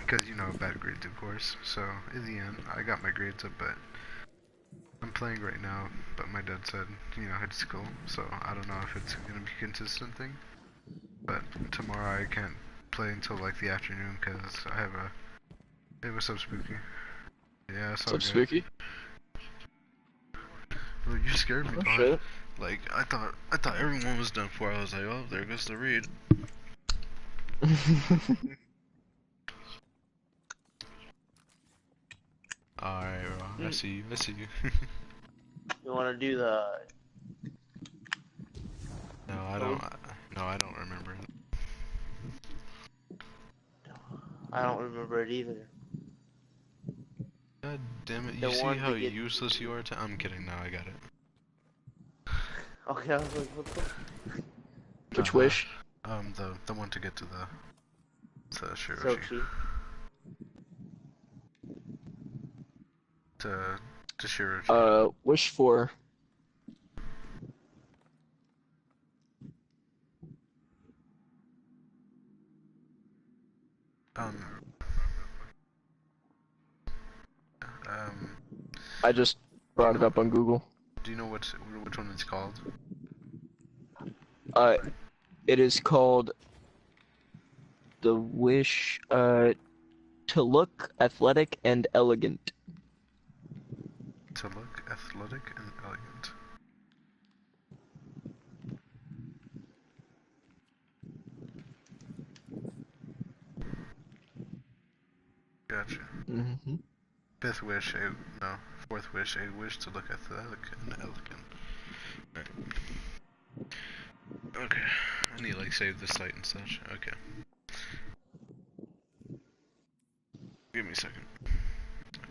because you know, bad grades of course, so in the end, I got my grades up, but I'm playing right now, but my dad said, you know, it's cool, so I don't know if it's gonna be a consistent thing. But tomorrow I can't play until like the afternoon because I have a. Hey, what's up, Spooky? Yeah, it's all What's up, good. Spooky? Well, you scared me, Oh, dog. shit. Like I thought everyone was done for. I was like, oh, there goes the read. Alright, bro. I see you. I see you. You want to do the? No, I don't. No, I don't remember. I don't remember it either. God damn it! The You see one how to get- useless you are? I'm kidding. No, I got it. Okay, I was like, what the? Which wish? The one to get to the Shiroshi. Sochi. To Shiroshi. Wish 4. I just brought it up on Google. Do you know which one it's called? It is called the wish, to look athletic and elegant. To look athletic and elegant. Gotcha. Mm-hmm. Fifth wish, fourth wish, a wish to look athletic and elegant. Alright. Okay, I need to like save the site and such. Okay. Give me a second.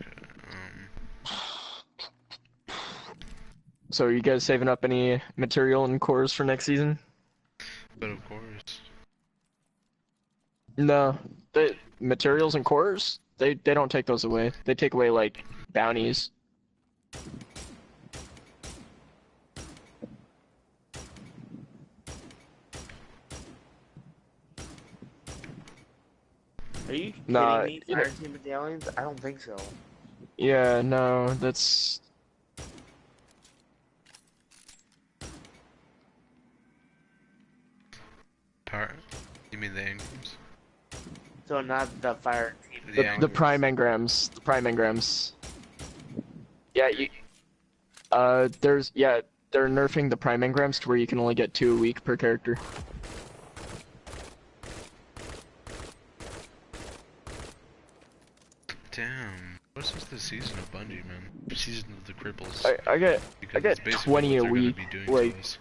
Okay, So are you guys saving up any material and cores for next season? but of course. No. The materials and cores? They don't take those away. They take away like bounties. Are you kidding Nah, me? you know- Fire team medallions? I don't think so. Yeah, no, that's... Power? You mean the engrams? So not the fire team. The prime engrams. The prime engrams. Yeah, they're nerfing the prime engrams to where you can only get 2 a week per character. Damn. What's this the season of Bungie, man? Season of the cripples. I get Because it's basically 20 what a they're gonna week, be doing to like... us.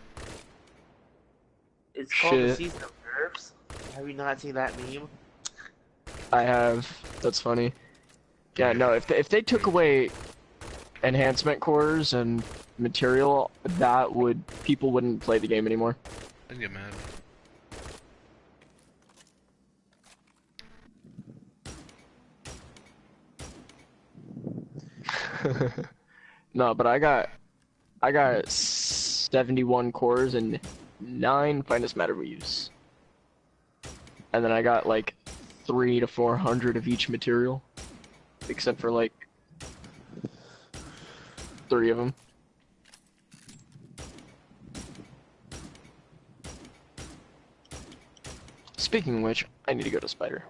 It's called the Shit. season of nerfs. Have you not seen that meme? I have. That's funny. Yeah, no, if they took away enhancement cores and material, people wouldn't play the game anymore. I'd get mad. No, but I got 71 cores and 9 finest matter weaves. And then I got like 300 to 400 of each material. Except for like 3 of them. Speaking of which, I need to go to Spider.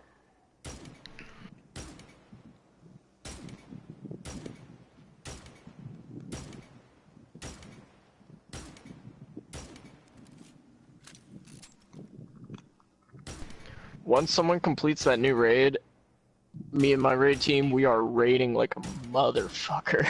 Once someone completes that new raid, me and my raid team, we are raiding like a motherfucker.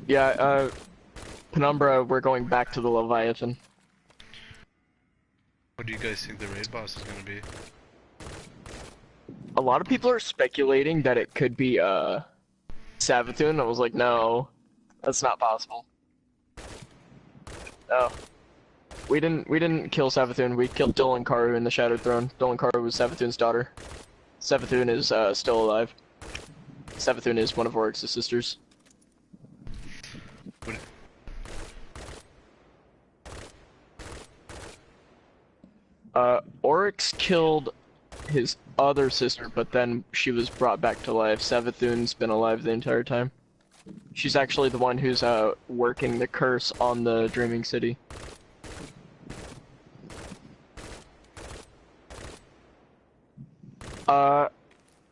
Yeah, Penumbra, we're going back to the Leviathan. What do you guys think the raid boss is gonna be? A lot of people are speculating that it could be, Savathun. I was like, no, that's not possible. No. We didn't kill Savathun, we killed Dolan Karu in the Shattered Throne. Dolan Karu was Savathun's daughter. Savathun is, still alive. Savathun is one of Oryx's sisters. Oryx killed his other sister, but then she was brought back to life. Savathun's been alive the entire time. She's actually the one who's working the curse on the Dreaming City.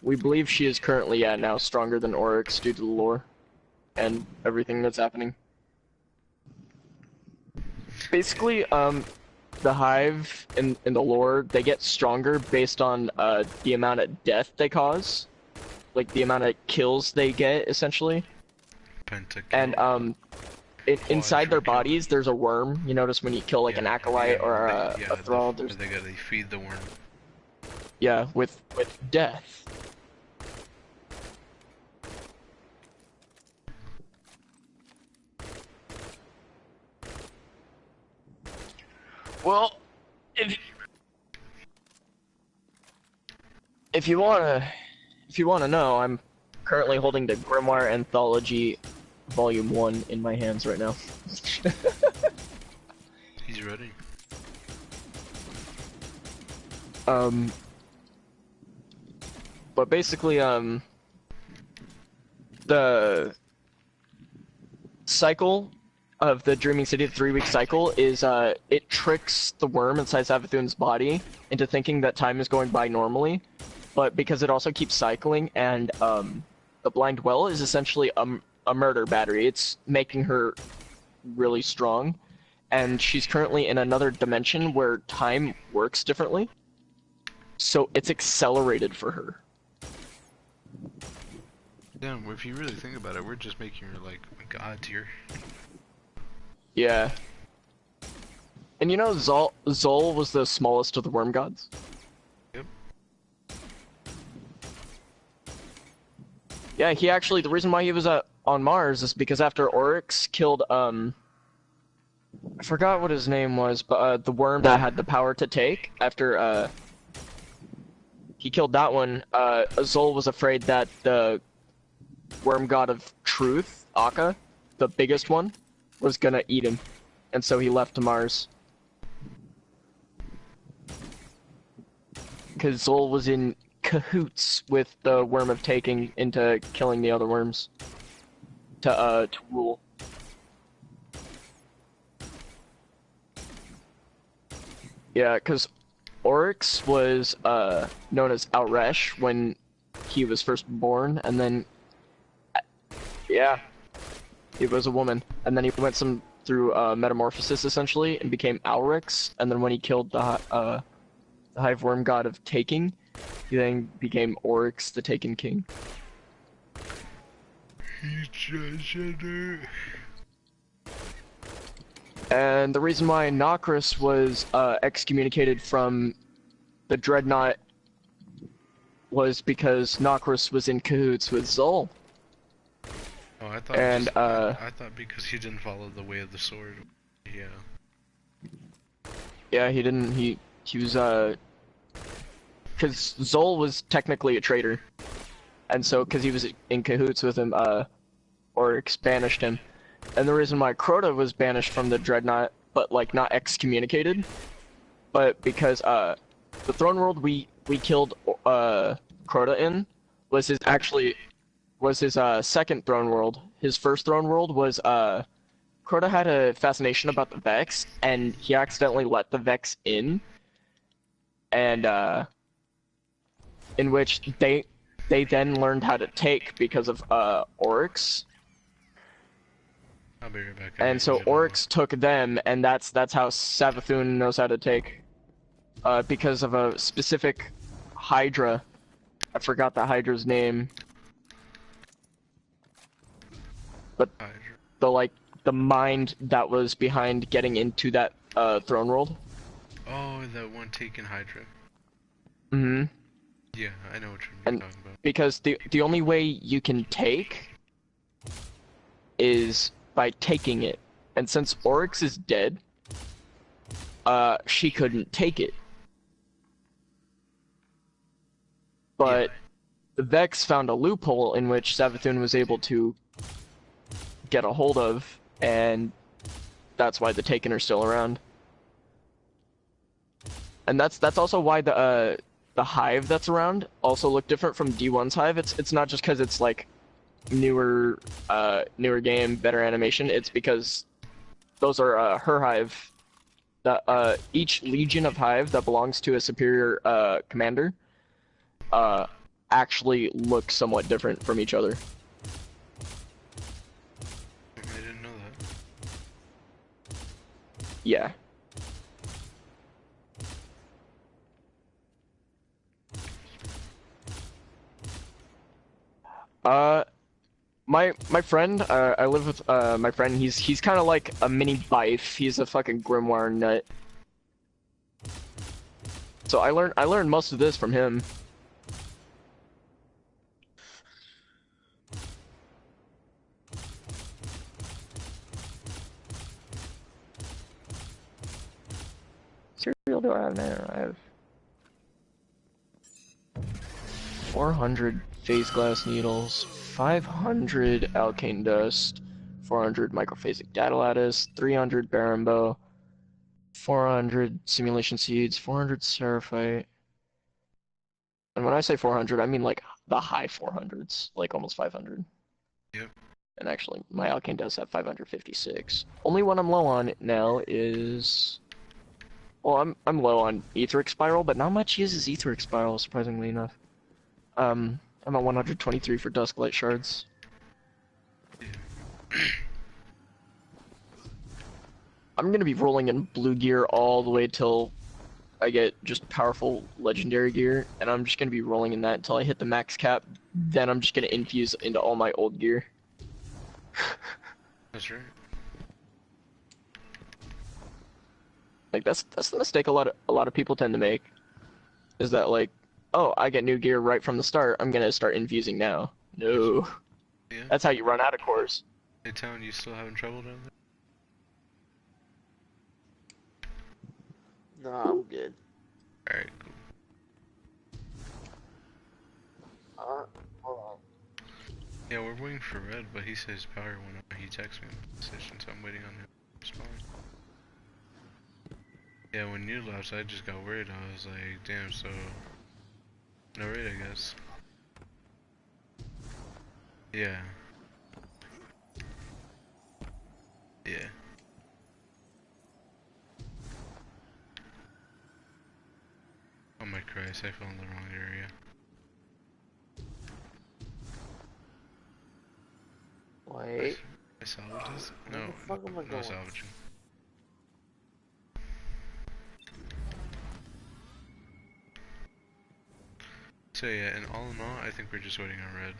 We believe she is currently, now stronger than Oryx due to the lore and everything that's happening. Basically, the Hive in the lore, they get stronger based on the amount of death they cause, like the amount of kills they get, essentially. Pentakill. And inside their bodies, there's a worm. You notice when you kill like an acolyte or a thrall, there's they feed the worm. Yeah, with death. Well, if you wanna know, I'm currently holding the Grimoire Anthology Volume 1 in my hands right now. He's ready. But basically, the cycle of the Dreaming City, the 3-week cycle, is it tricks the worm inside Savathun's body into thinking that time is going by normally, but because it also keeps cycling, and the Blind Well is essentially a murder battery. It's making her really strong, and she's currently in another dimension where time works differently, so it's accelerated for her. Damn, if you really think about it, we're just making her like a god tier. Yeah. And you know, Zol was the smallest of the worm gods? Yep. Yeah, he actually, the reason why he was on Mars is because after Oryx killed, I forgot what his name was, but the worm that had the power to take, after he killed that one, Zol was afraid that the worm god of truth, Akka, the biggest one, was gonna eat him, and so he left to Mars. Because Zol was in cahoots with the Worm of Taking into killing the other worms to rule. Yeah, because Oryx was known as Outresh when he was first born, and then yeah, he was a woman, and then he went through metamorphosis essentially and became Alrix, and then when he killed the Hive Worm god of Taking, he then became Oryx, the Taken King. And the reason why Nokris was excommunicated from the Dreadnought was because Nokris was in cahoots with Zol. Oh, I thought. And I thought because he didn't follow the way of the sword. Yeah. Yeah, he didn't. He was because Zol was technically a traitor, and so because he was in cahoots with him, Oryx banished him. And the reason why Crota was banished from the Dreadnought, but like not excommunicated, but because the Throne World we killed Crota in was his second Throne World. His first Throne World was Crota had a fascination about the Vex, and he accidentally let the Vex in, and in which they then learned how to take because of Oryx. I'll be right back. And so Oryx took them, and that's how Savathun knows how to take, because of a specific Hydra. I forgot the Hydra's name, but the mind that was behind getting into that Throne World. Oh, that one taken Hydra. Mm-hmm. Yeah, I know what you're talking about. Because the only way you can take is by taking it, and since Oryx is dead, she couldn't take it. But the Vex found a loophole in which Savathun was able to get a hold of, and that's why the Taken are still around. And that's also why the the hive that's around also look different from D1's hive. It's not just because it's like newer game, better animation. It's because those are her hive. Each legion of hive that belongs to a superior commander actually look somewhat different from each other. I didn't know that. Yeah. My friend, I live with my friend. He's kind of like a mini Bife. He's a fucking Grimoire nut. So I learned most of this from him. Cereal do I have now? I have 400 phase glass needles, 500 alkane dust, 400 microphasic data lattice, 300 barren bow, 400 simulation seeds, 400 seraphite. And when I say 400, I mean like the high 400s, like almost 500. Yep. And actually, my alkane does have 556. Only one I'm low on now is... Well, I'm low on Etheric Spiral, but not much uses Etheric Spiral, surprisingly enough. I'm at 123 for Dusklight Shards. I'm gonna be rolling in blue gear all the way till I get just powerful legendary gear, and I'm just gonna be rolling in that until I hit the max cap. Then I'm just gonna infuse into all my old gear. That's right. Like that's the mistake a lot of people tend to make, is that like, oh, I get new gear right from the start, I'm gonna start infusing now. No. Yeah. That's how you run out of cores. Hey Town, you still having trouble down there? No, I'm good. Alright, cool. Hold on. Yeah, we're waiting for Red, but he says power went up. He texted me in the session, so I'm waiting on him to respond. Yeah, when you left, I just got worried. I was like, damn, so... No raid, I guess. Yeah. Yeah. Oh my Christ, I fell in the wrong area. Wait. I salvaged this? Where No, the fuck am I no going? salvaging. So yeah, and all in all, I think we're just waiting on Red.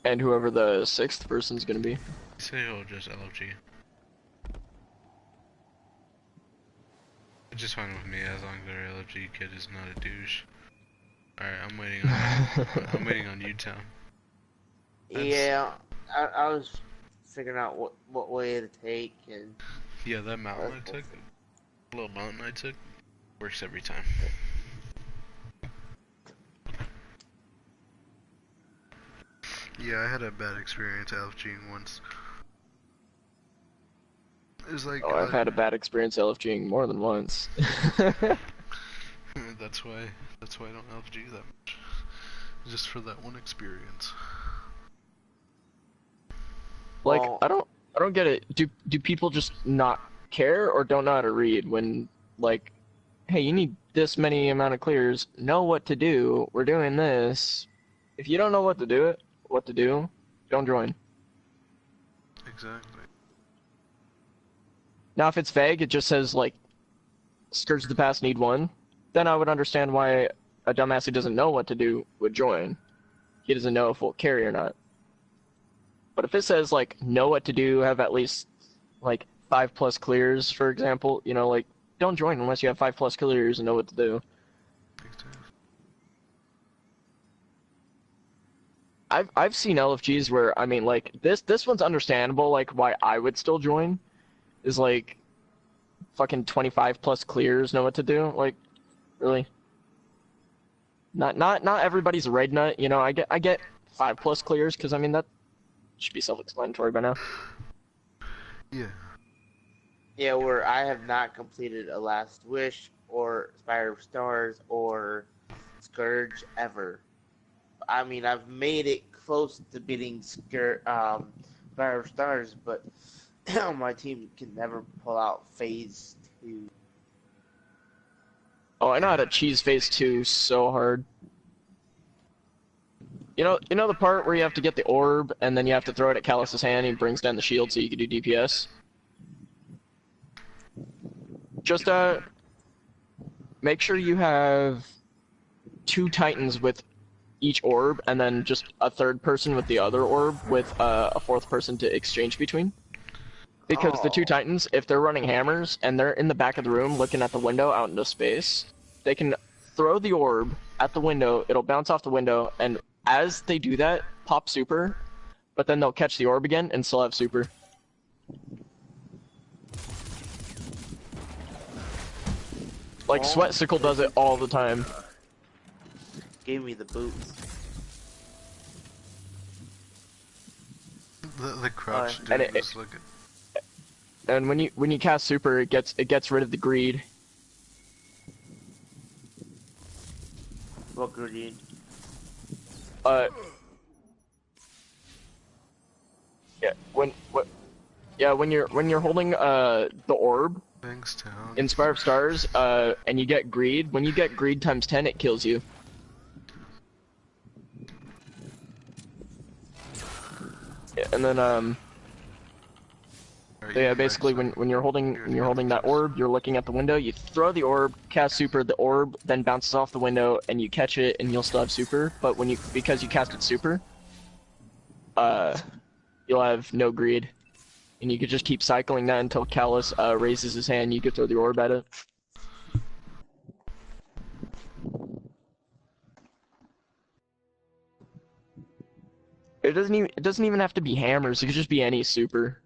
And whoever the 6th person's gonna be. Say he'll just LFG. It's just fine with me as long as our LFG kid is not a douche. Alright, I'm waiting on I'm waiting on you, Tom. Yeah, I was figuring out what way to take, and Yeah, that mountain I took, little mountain I took, works every time. Yeah, I had a bad experience LFGing once. It was like... Oh, I've had a bad experience LFGing more than once. That's why I don't LFG that much. Just for that one experience. Like, Well, I don't get it. Do people just not care or don't know how to read when, like, hey, you need this many amount of clears, know what to do, we're doing this. If you don't know what to do, don't join. Exactly. Now if it's vague, it just says like Scourge of the Past need one, then I would understand why a dumbass who doesn't know what to do would join. He doesn't know if we'll carry or not. But if it says like know what to do, have at least like 5+ clears, for example, you know, like don't join unless you have 5+ clears and know what to do. I've seen LFGs where, I mean, like this one's understandable, like why I would still join is like fucking 25+ clears, know what to do. Like, really? Not everybody's a raid nut, you know. I get 5+ clears because I mean that should be self-explanatory by now. Yeah. Yeah, where I have not completed a Last Wish or Spire of Stars or Scourge ever. I mean, I've made it close to beating Spire of Stars, but my team can never pull out Phase 2. Oh, I know how to cheese phase 2 so hard. You know the part where you have to get the orb and then you have to throw it at Callus's hand and he brings down the shield so you can do DPS? Just make sure you have 2 Titans with each orb and then just a third person with the other orb with a 4th person to exchange between. Because the 2 Titans, if they're running hammers and they're in the back of the room looking at the window out into space, they can throw the orb at the window, it'll bounce off the window, and as they do that, pop super, but then they'll catch the orb again and still have super. Like, Sweatsicle does it all the time. Gave me the boots. The crouch dude And was looking. And when you cast super, it gets rid of the greed. What greed? Yeah, when you're holding the orb Bankstown. in Spire of Stars, and you get greed, when you get greed times 10, it kills you. Yeah, and then so yeah, basically when you're holding that orb, you're looking at the window, you throw the orb, cast super, the orb then bounces off the window and you catch it and you'll still have super, but because you casted super, you'll have no greed. And you could just keep cycling that until Callus raises his hand, you could throw the orb at it. It doesn't even have to be hammers, it could just be any super.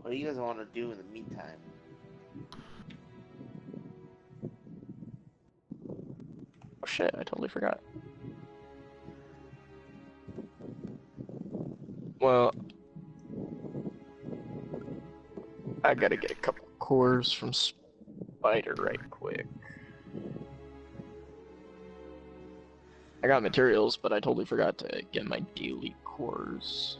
What do you guys want to do in the meantime? Oh shit, I totally forgot. Well, I gotta get a couple cores from Spider right quick. I got materials, but I totally forgot to get my daily cores.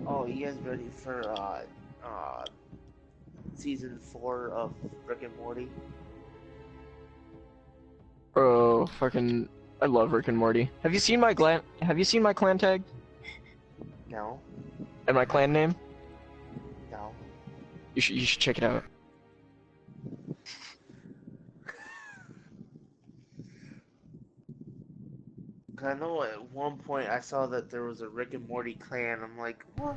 Oh, you guys ready for season 4 of Rick and Morty? Bro, fucking, I love Rick and Morty. Have you seen my clan tag? No. And my clan name? No. You should check it out. I know at one point I saw that there was a Rick and Morty clan. I'm like, what?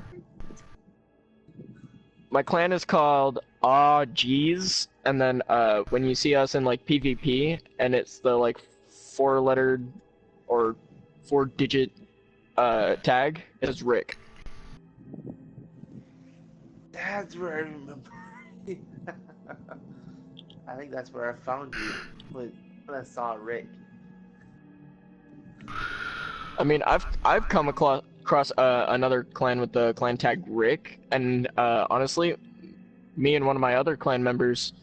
My clan is called Aw Geez, and then when you see us in like PvP, and it's the like 4-lettered or 4-digit tag, it's Rick. That's where I remember. I think that's where I found you when I saw Rick. I mean, I've come across another clan with the clan tag Rick, and honestly, me and one of my other clan members,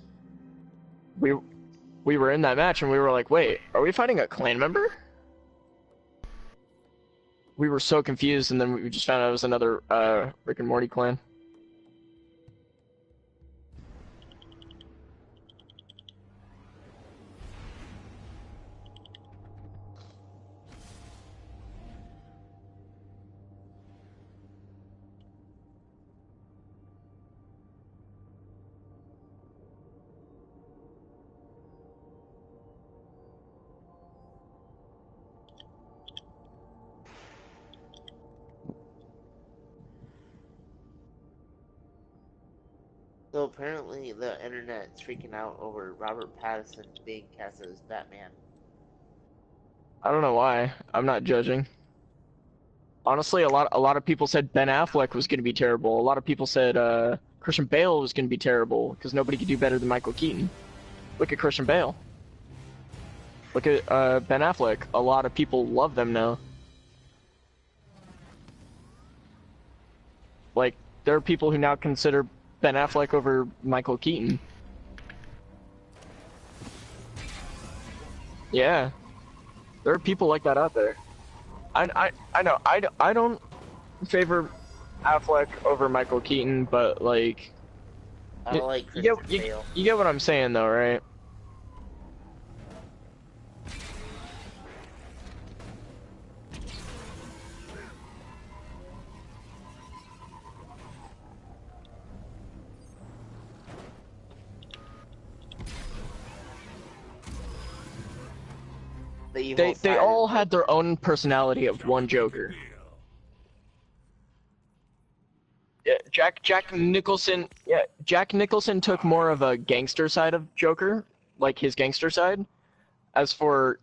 we were in that match and we were like, wait, are we fighting a clan member? We were so confused, and then we just found out it was another Rick and Morty clan. So apparently the internet's freaking out over Robert Pattinson being cast as Batman. I don't know why. I'm not judging. Honestly, a lot of people said Ben Affleck was going to be terrible. A lot of people said Christian Bale was going to be terrible because nobody could do better than Michael Keaton. Look at Christian Bale. Look at Ben Affleck. A lot of people love them now. Like, there are people who now consider Ben Affleck over Michael Keaton. Yeah. There are people like that out there. I know, I don't favor Affleck over Michael Keaton, but like... I like Christian Bale. You get what I'm saying though, right? They all had their own personality of one Joker. Yeah, Jack Nicholson. Yeah, Jack Nicholson took more of a gangster side of Joker, like his gangster side. As for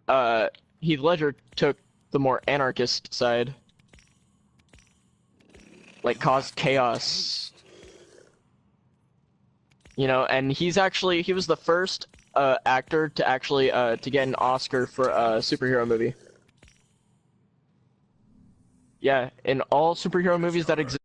Heath Ledger took the more anarchist side, like caused chaos. You know, and he was the first actor to actually to get an Oscar for a superhero movie. Yeah, in all superhero movies that exist.